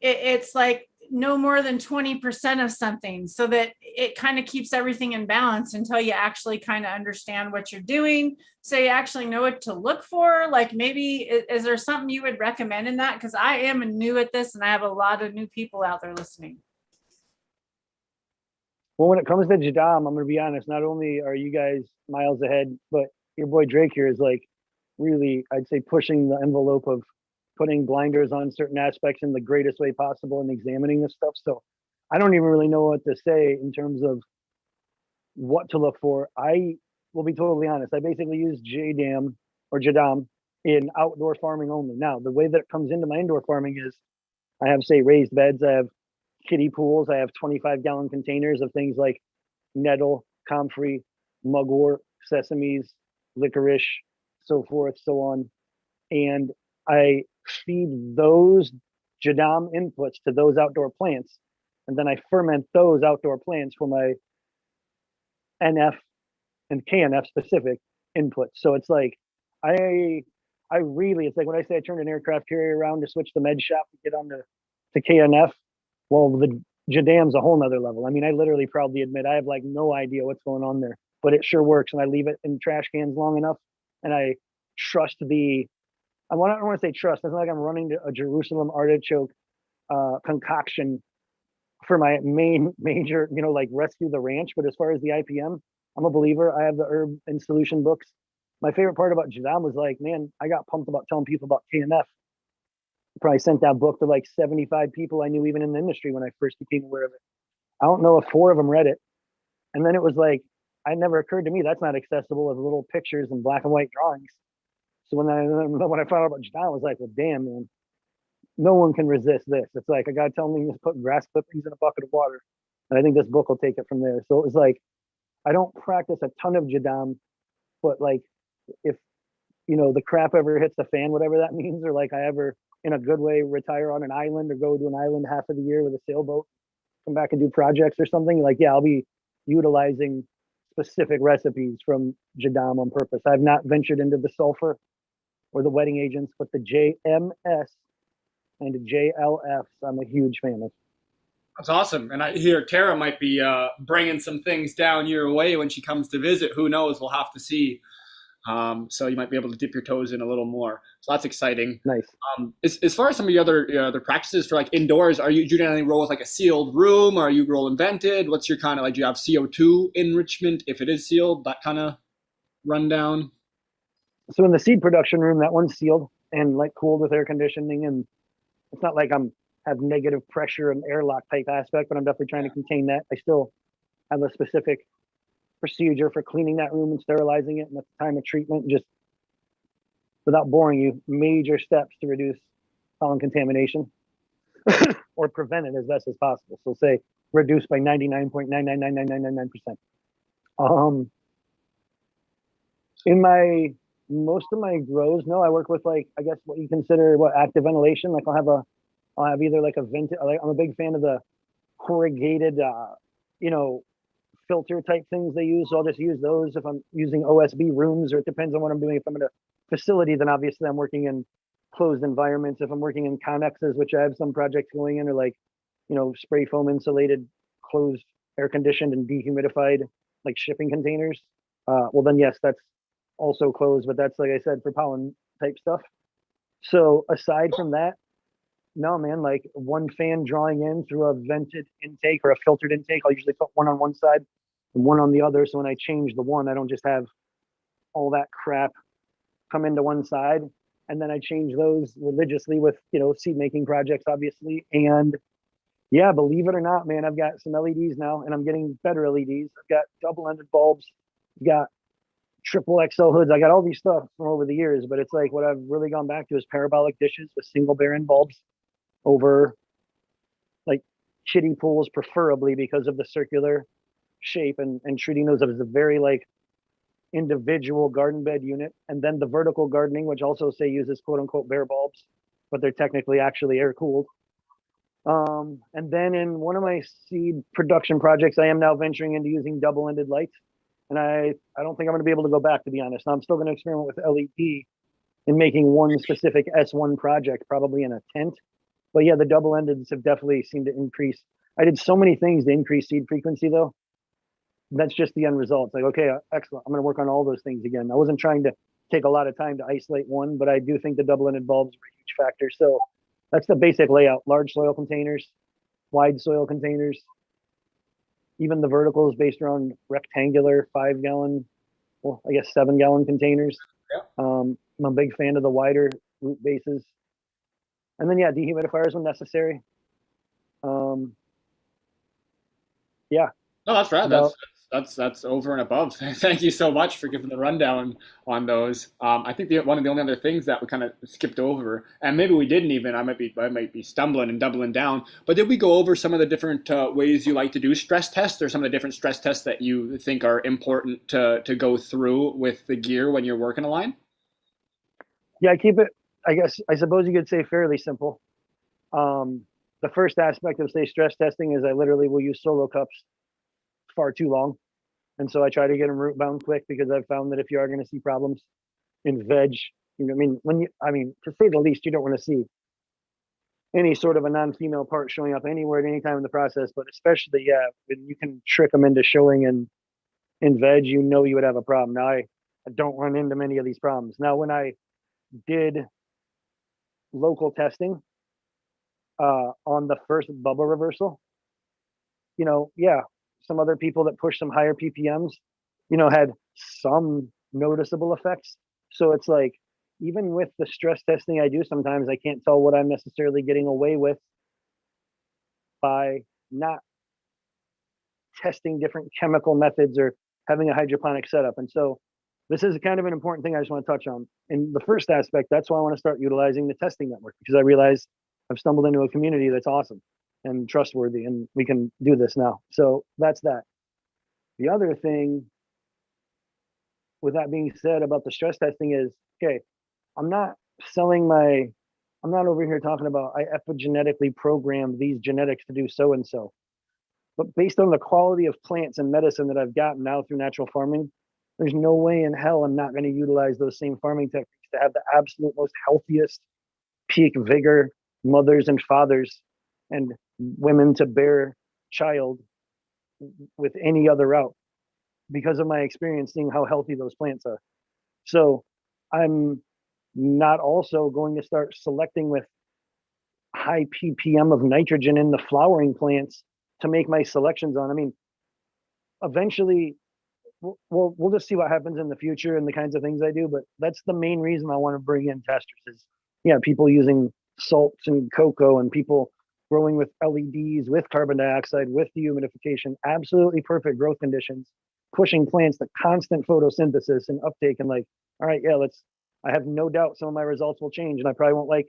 It's like no more than 20% of something, so that it kind of keeps everything in balance until you actually kind of understand what you're doing. So you actually know what to look for. Like maybe, is there something you would recommend in that? Because I am new at this and I have a lot of new people out there listening. Well, when it comes to Jadam, I'm going to be honest, not only are you guys miles ahead, but your boy Drake here is like really, I'd say, pushing the envelope of putting blinders on certain aspects in the greatest way possible and examining this stuff. So I don't even really know what to say in terms of what to look for. I will be totally honest. I basically use JDAM or JDAM in outdoor farming only. Now, the way that it comes into my indoor farming is I have, say, raised beds. I have kiddie pools. I have 25-gallon containers of things like nettle, comfrey, mugwort, sesames, licorice, so forth, so on. And I feed those jadam inputs to those outdoor plants. And then I ferment those outdoor plants for my NF and KNF specific inputs. So it's like, I really, it's like when I say I turned an aircraft carrier around to switch the med shop to get on to KNF. Well, the Jadam's a whole nother level. I mean, I literally proudly admit I have like no idea what's going on there, but it sure works. And I leave it in trash cans long enough, and I trust I don't want to say trust. It's not like I'm running to a Jerusalem artichoke concoction for my major, like rescue the ranch. But as far as the IPM, I'm a believer. I have the herb and solution books. My favorite part about Jadam was like, man, I got pumped about telling people about KNF. Probably sent that book to like 75 people I knew even in the industry when I first became aware of it. I don't know if 4 of them read it. And then it was like, it never occurred to me that's not accessible with little pictures and black and white drawings. So when I found out about Jadam, I was like, well, damn, man, no one can resist this. It's like, a guy telling me to put grass clippings in a bucket of water. And I think this book will take it from there. So it was like, I don't practice a ton of Jadam, but like, if, the crap ever hits the fan, whatever that means, or like I ever, in a good way, retire on an island or go to an island half of the year with a sailboat, come back and do projects or something, like, yeah, I'll be utilizing specific recipes from Jadam on purpose. I've not ventured into the sulfur or the wetting agents, but the JMS and the JLFs, I'm a huge fan of. That's awesome. And I hear Tara might be bringing some things down your way when she comes to visit. Who knows? We'll have to see. So you might be able to dip your toes in a little more. So that's exciting. Nice. As far as some of the other practices for like indoors, do you generally roll with like a sealed room? Or are you rolling vented? What's your kind of like? Do you have CO2 enrichment if it is sealed? That kind of rundown. So in the seed production room, that one's sealed and like cooled with air conditioning, and it's not like have negative pressure and airlock type aspect, but I'm definitely trying to contain that. I still have a specific procedure for cleaning that room and sterilizing it, and at the time of treatment, just without boring you, major steps to reduce pollen contamination or prevent it as best as possible. So say reduce by 99.9999999%. In most of my grows, no, I work with like, I guess what you consider active ventilation. Like I'll have either like a vented, like I'm a big fan of the corrugated, filter type things they use. So I'll just use those if I'm using OSB rooms, or it depends on what I'm doing. If I'm in a facility, then obviously I'm working in closed environments. If I'm working in connexes, which I have some projects going in, or like, spray foam insulated, closed, air conditioned and dehumidified, like shipping containers. Well then yes, that's also closed, but that's, like I said, for pollen type stuff. So aside from that, no, man, like one fan drawing in through a vented intake or a filtered intake. I'll usually put one on one side and one on the other. So when I change the one, I don't just have all that crap come into one side. And then I change those religiously with, seed making projects, obviously. And yeah, believe it or not, man, I've got some LEDs now, and I'm getting better LEDs. I've got double-ended bulbs, I've got triple XL hoods. I got all these stuff from over the years, but it's like what I've really gone back to is parabolic dishes with single bare end bulbs over like kiddie pools, preferably because of the circular shape, and treating those as a very like individual garden bed unit. And then the vertical gardening, which also say uses quote unquote bare bulbs, but they're technically actually air cooled. And then in one of my seed production projects, I am now venturing into using double-ended lights. And I don't think I'm going to be able to go back, to be honest. Now, I'm still going to experiment with LED in making one specific S1 project, probably in a tent. But yeah, the double-endeds have definitely seemed to increase. I did so many things to increase seed frequency, though. That's just the end result. It's like, okay, excellent. I'm going to work on all those things again. I wasn't trying to take a lot of time to isolate one, but I do think the double-ended bulbs were a huge factor. So that's the basic layout: large soil containers, wide soil containers. Even the vertical is based around rectangular 5-gallon, well, I guess 7-gallon containers. Yeah. I'm a big fan of the wider root bases. And then, yeah, dehumidifiers when necessary. Yeah. No, that's right. About That's over and above. Thank you so much for giving the rundown on those. I think one of the only other things that we kind of skipped over, and maybe we didn't even. I might be stumbling and doubling down. But did we go over some of the different ways you like to do stress tests, or some of the different stress tests that you think are important to go through with the gear when you're working a line? Yeah, I keep it, I suppose you could say fairly simple. The first aspect of, say, stress testing is I literally will use solo cups far too long. And so I try to get them root bound quick, because I've found that if you are going to see problems in veg, you know, I mean, to say the least, you don't want to see any sort of a non-female part showing up anywhere at any time in the process, but especially, yeah, when you can trick them into showing in veg, you know, you would have a problem. Now, I don't run into many of these problems. Now, when I did local testing on the first bubble reversal, you know, yeah, some other people that push some higher ppms, you know, had some noticeable effects. So it's like, even with the stress testing I do, sometimes I can't tell what I'm necessarily getting away with by not testing different chemical methods or having a hydroponic setup. And so this is kind of an important thing I just want to touch on. In the first aspect, that's why I want to start utilizing the testing network, because I realize I've stumbled into a community that's awesome and trustworthy, and we can do this now. So that's that. The other thing, with that being said, about the stress testing is, okay, I'm not over here talking about I epigenetically programmed these genetics to do so and so. But based on the quality of plants and medicine that I've gotten now through natural farming, there's no way in hell I'm not going to utilize those same farming techniques to have the absolute most healthiest peak vigor mothers and fathers and women to bear child with any other route, because of my experience seeing how healthy those plants are. So I'm not also going to start selecting with high ppm of nitrogen in the flowering plants to make my selections on. I mean, eventually we'll just see what happens in the future and the kinds of things I do, but that's the main reason I want to bring in testers is, yeah, people using salts and cocoa, and people growing with LEDs, with carbon dioxide, with dehumidification, absolutely perfect growth conditions, pushing plants to constant photosynthesis and uptake. And like, all right, yeah, I have no doubt some of my results will change, and I probably won't like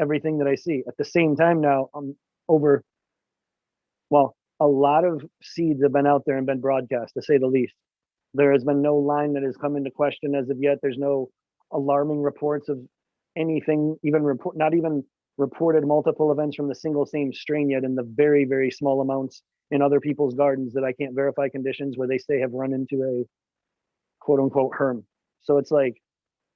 everything that I see. At the same time, now I'm over, well, a lot of seeds have been out there and been broadcast, to say the least. There has been no line that has come into question as of yet. There's no alarming reports of anything, not even reported multiple events from the same strain yet, in the very, very small amounts in other people's gardens that I can't verify conditions where they say have run into a quote unquote herm. So it's like,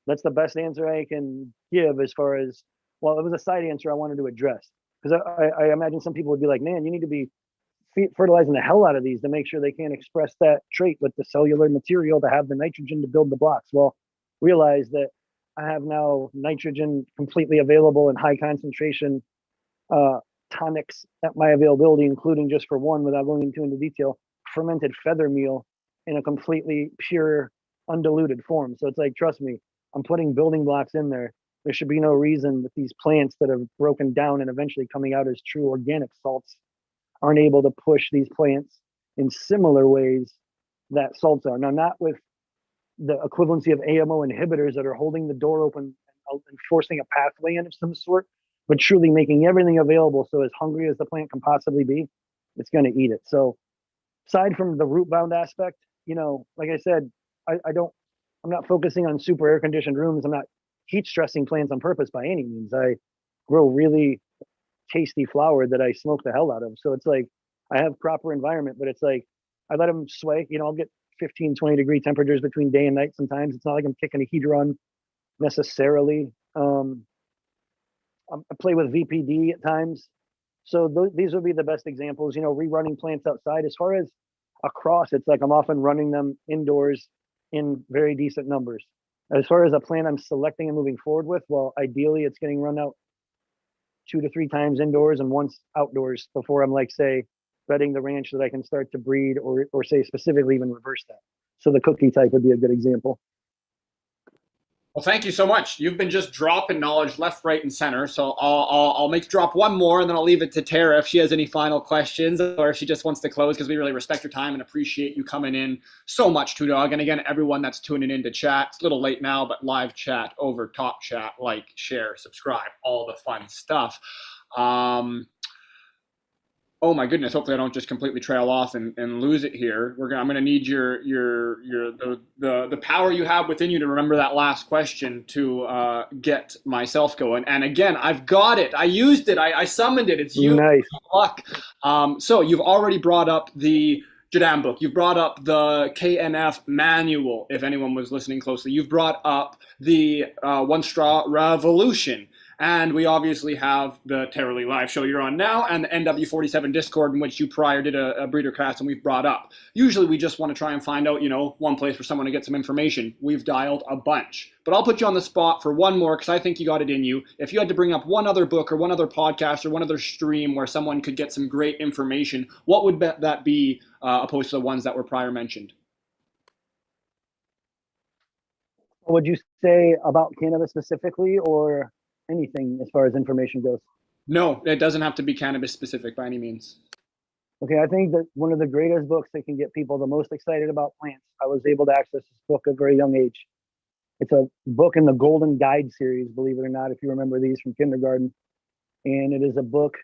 that's the best answer I can give as far as, well, it was a side answer I wanted to address, because I imagine some people would be like, man, you need to be fertilizing the hell out of these to make sure they can't express that trait with the cellular material to have the nitrogen to build the blocks. Well, realize that I have now nitrogen completely available in high concentration tonics at my availability, including, just for one, without going into detail, fermented feather meal in a completely pure, undiluted form. So it's like, trust me, I'm putting building blocks in there. There should be no reason that these plants that have broken down and eventually coming out as true organic salts aren't able to push these plants in similar ways that salts are. Now, not with the equivalency of AMO inhibitors that are holding the door open and forcing a pathway in of some sort, but truly making everything available so as hungry as the plant can possibly be, it's going to eat it. So aside from the root bound aspect, you know, like I said, I'm not focusing on super air conditioned rooms. I'm not heat stressing plants on purpose by any means. I grow really tasty flower that I smoke the hell out of. So it's like, I have proper environment, but it's like, I let them sway. You know, I'll get 15, 20 degree temperatures between day and night sometimes. It's not like I'm kicking a heater on necessarily. I play with VPD at times. So these would be the best examples, you know, rerunning plants outside. As far as across, it's like I'm often running them indoors in very decent numbers. As far as a plant I'm selecting and moving forward with, well, ideally it's getting run out 2 to 3 times indoors and once outdoors before I'm, like, say, bedding the ranch that I can start to breed, or say specifically even reverse that. So the cookie type would be a good example. Well, thank you so much. You've been just dropping knowledge left, right, and center. So I'll make drop one more, and then I'll leave it to Tara if she has any final questions, or if she just wants to close, because we really respect your time and appreciate you coming in so much, Twodog. And again, everyone that's tuning in to chat, it's a little late now, but live chat over Talk Chat, like, share, subscribe, all the fun stuff. Oh my goodness! Hopefully, I don't just completely trail off and lose it here. I'm gonna need the power you have within you to remember that last question to get myself going. And again, I've got it. I used it. I summoned it. It's you. Nice. Luck. So you've already brought up the Jadam book. You've brought up the KNF manual. If anyone was listening closely, you've brought up the One Straw Revolution. And we obviously have the Terribly Live show you're on now, and the NW47 Discord, in which you prior did a breeder cast, and we've brought up. Usually we just want to try and find out, one place for someone to get some information. We've dialed a bunch. But I'll put you on the spot for one more, because I think you got it in you. If you had to bring up one other book or one other podcast or one other stream where someone could get some great information, what would that be, opposed to the ones that were prior mentioned? What would you say about cannabis specifically, or anything as far as information goes? No, it doesn't have to be cannabis specific by any means. Okay, I think that one of the greatest books that can get people the most excited about plants, I was able to access this book at a very young age. It's a book in the Golden Guide series, believe it or not, if you remember these from kindergarten. And it is a book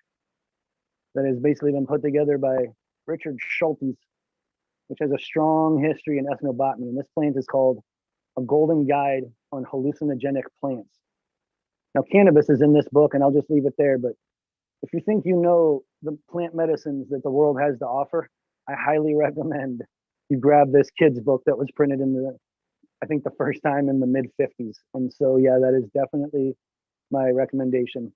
that has basically been put together by Richard Schultes, which has a strong history in ethnobotany. And this plant is called A Golden Guide on Hallucinogenic Plants. Now, cannabis is in this book, and I'll just leave it there. But if you think you know the plant medicines that the world has to offer, I highly recommend you grab this kid's book that was printed I think the first time in the mid-50s. And so, yeah, that is definitely my recommendation.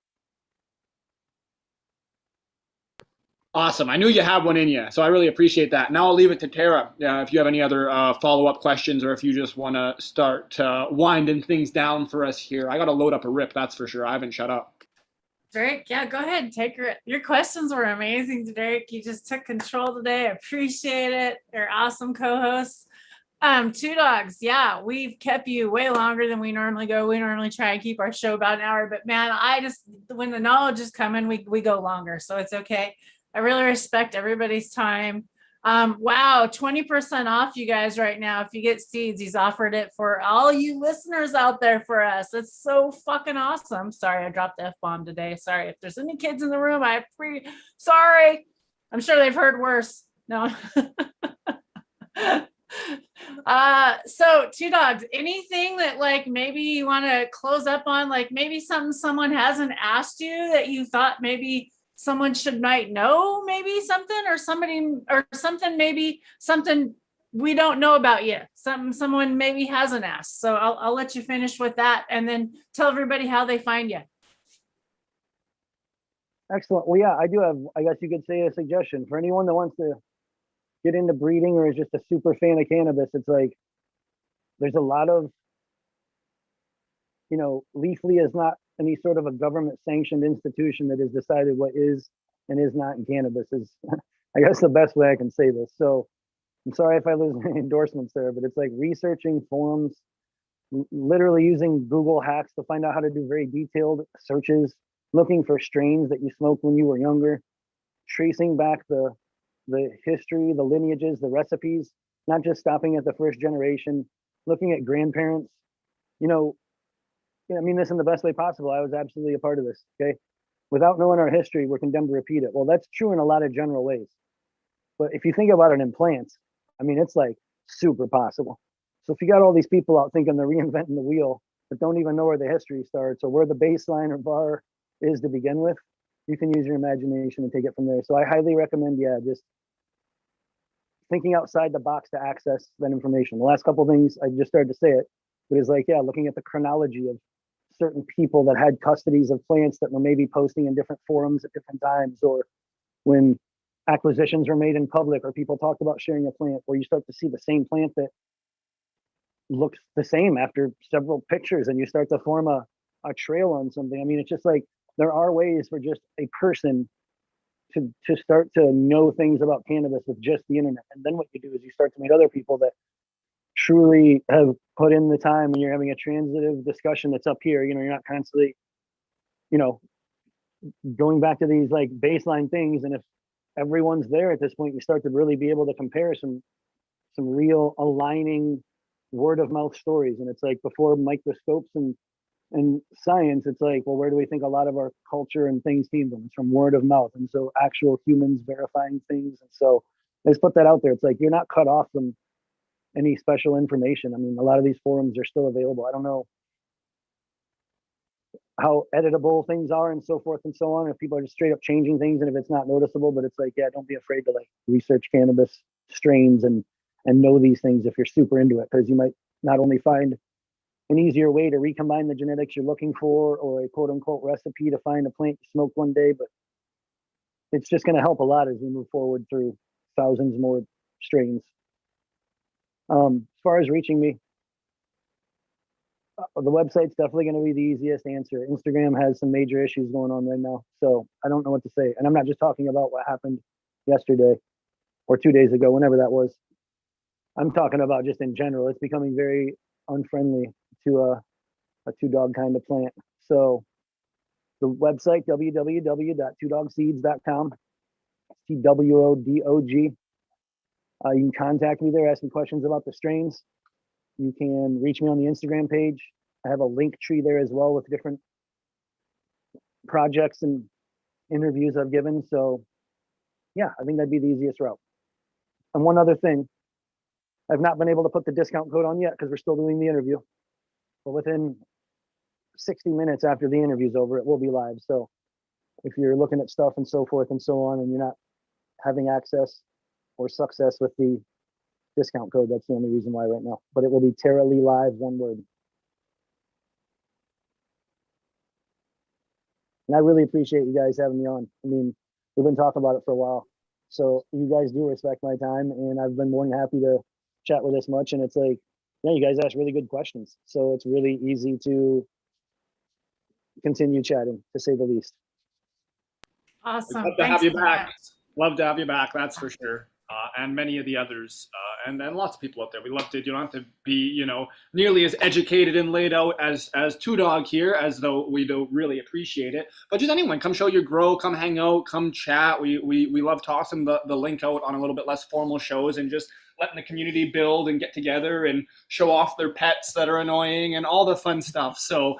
Awesome. I knew you had one in you, so I really appreciate that. Now I'll leave it to Tara. If you have any other follow-up questions, or if you just want to start winding things down for us here. I got to load up a rip, that's for sure. I haven't shut up. Drake, yeah, go ahead. Take your questions were amazing, Drake. You just took control today. I appreciate it. You're awesome co-hosts. Twodogs, yeah, we've kept you way longer than we normally go. We normally try and keep our show about an hour, but man, when the knowledge is coming, we go longer, so it's okay. I really respect everybody's time. Wow, 20% off, you guys, right now. If you get seeds, he's offered it for all you listeners out there for us. It's so fucking awesome. Sorry, I dropped the F-bomb today. Sorry. If there's any kids in the room, sorry. I'm sure they've heard worse. No. So Twodogs, anything that like maybe you want to close up on, like maybe something someone hasn't asked you that you thought maybe someone might know, maybe something, or something maybe something we don't know about yet, someone maybe hasn't asked. So I'll let you finish with that, and then tell everybody how they find you. Excellent. Well, yeah, I do have, I guess you could say, a suggestion for anyone that wants to get into breeding or is just a super fan of cannabis. It's like there's a lot of, Leafly is not any sort of a government sanctioned institution that has decided what is and is not in cannabis, is I guess the best way I can say this. So I'm sorry if I lose any endorsements there, but it's like researching forums, literally using Google hacks to find out how to do very detailed searches, looking for strains that you smoked when you were younger, tracing back the history, the lineages, the recipes, not just stopping at the first generation, looking at grandparents. I mean this in the best way possible. I was absolutely a part of this. Okay. Without knowing our history, we're condemned to repeat it. Well, that's true in a lot of general ways. But if you think about it in plants, I mean, it's like super possible. So if you got all these people out thinking they're reinventing the wheel, but don't even know where the history starts or where the baseline or bar is to begin with, you can use your imagination and take it from there. So I highly recommend, just thinking outside the box to access that information. The last couple of things, I just started to say it, but it's like, looking at the chronology of certain people that had custodies of plants that were maybe posting in different forums at different times, or when acquisitions were made in public, or people talked about sharing a plant, where you start to see the same plant that looks the same after several pictures, and you start to form a trail on something. I mean, it's just like there are ways for just a person to start to know things about cannabis with just the internet. And then what you do is you start to meet other people that truly have put in the time and you're having a transitive discussion that's up here, you know, you're not constantly, you know, going back to these like baseline things. And if everyone's there at this point, you start to really be able to compare some real aligning word of mouth stories. And it's like before microscopes and science, it's like, well, where do we think a lot of our culture and things came from? It's from word of mouth. And so actual humans verifying things. And so I just put that out there. It's like, you're not cut off from any special information. I mean, a lot of these forums are still available. I don't know how editable things are and so forth and so on. If people are just straight up changing things and if it's not noticeable, but it's like, yeah, don't be afraid to like research cannabis strains and know these things if you're super into it, because you might not only find an easier way to recombine the genetics you're looking for or a quote unquote recipe to find a plant you smoked one day, but it's just going to help a lot as we move forward through thousands more strains. As far as reaching me, the website's definitely going to be the easiest answer. Instagram has some major issues going on right now, so I don't know what to say. And I'm not just talking about what happened yesterday or 2 days ago, whenever that was. I'm talking about just in general. It's becoming very unfriendly to a Twodog kind of plant. So the website, www.twodogseeds.com, TWODOG. You can contact me there, ask me questions about the strains. You can reach me on the Instagram page. I have a link tree there as well with different projects and interviews I've given. So yeah, I think that'd be the easiest route. And one other thing, I've not been able to put the discount code on yet because we're still doing the interview. But within 60 minutes after the interview's over, it will be live. So if you're looking at stuff and so forth and so on, and you're not having access or success with the discount code, that's the only reason why right now. But it will be Tara Lee Live, one word. And I really appreciate you guys having me on. I mean, we've been talking about it for a while. So you guys do respect my time, and I've been more than happy to chat with this much. And it's like, yeah, you guys ask really good questions. So it's really easy to continue chatting, to say the least. Awesome. Love to have Thanks you so back. much. Love to have you back, that's for sure. And many of the others, and lots of people out there. We love to. You don't have to be, you know, nearly as educated and laid out as Twodog here, as though we don't really appreciate it. But just anyone, come show your grow, come hang out, come chat. We love tossing the link out on a little bit less formal shows and just letting the community build and get together and show off their pets that are annoying and all the fun stuff. So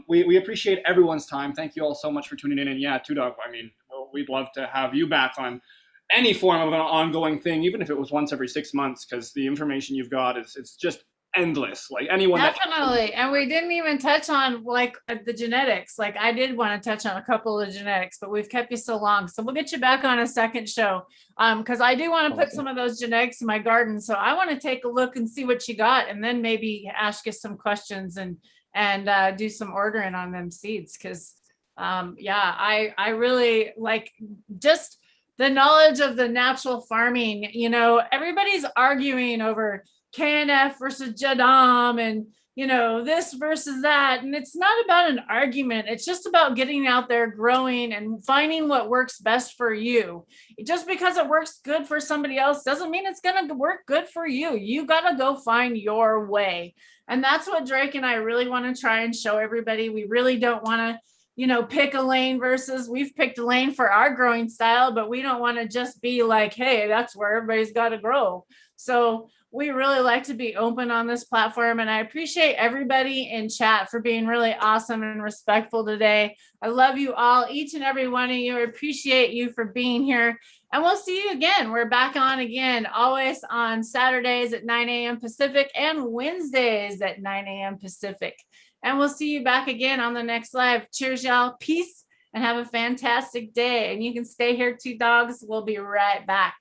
we appreciate everyone's time. Thank you all so much for tuning in. And yeah, Twodog, I mean, we'd love to have you back on any form of an ongoing thing, even if it was once every 6 months, because the information you've got it's just endless. Like anyone Definitely. And we didn't even touch on like the genetics. Like I did want to touch on a couple of genetics, but we've kept you so long. So we'll get you back on a second show. Because I do want to put some of those genetics in my garden. So I want to take a look and see what you got, and then maybe ask you some questions and do some ordering on them seeds. Because I really like just the knowledge of the natural farming. You know, everybody's arguing over KNF versus Jadam and, you know, this versus that. And it's not about an argument. It's just about getting out there, growing and finding what works best for you. Just because it works good for somebody else doesn't mean it's going to work good for you. You got to go find your way. And that's what Drake and I really want to try and show everybody. We really don't want to, you know, pick a lane versus we've picked a lane for our growing style, but we don't want to just be like, hey, that's where everybody's got to grow. So we really like to be open on this platform. And I appreciate everybody in chat for being really awesome and respectful today. I love you all, each and every one of you. I appreciate you for being here. And we'll see you again. We're back on again, always on Saturdays at 9 a.m. Pacific and Wednesdays at 9 a.m. Pacific. And we'll see you back again on the next live. Cheers, y'all. Peace and have a fantastic day. And you can stay here, Twodogs. We'll be right back.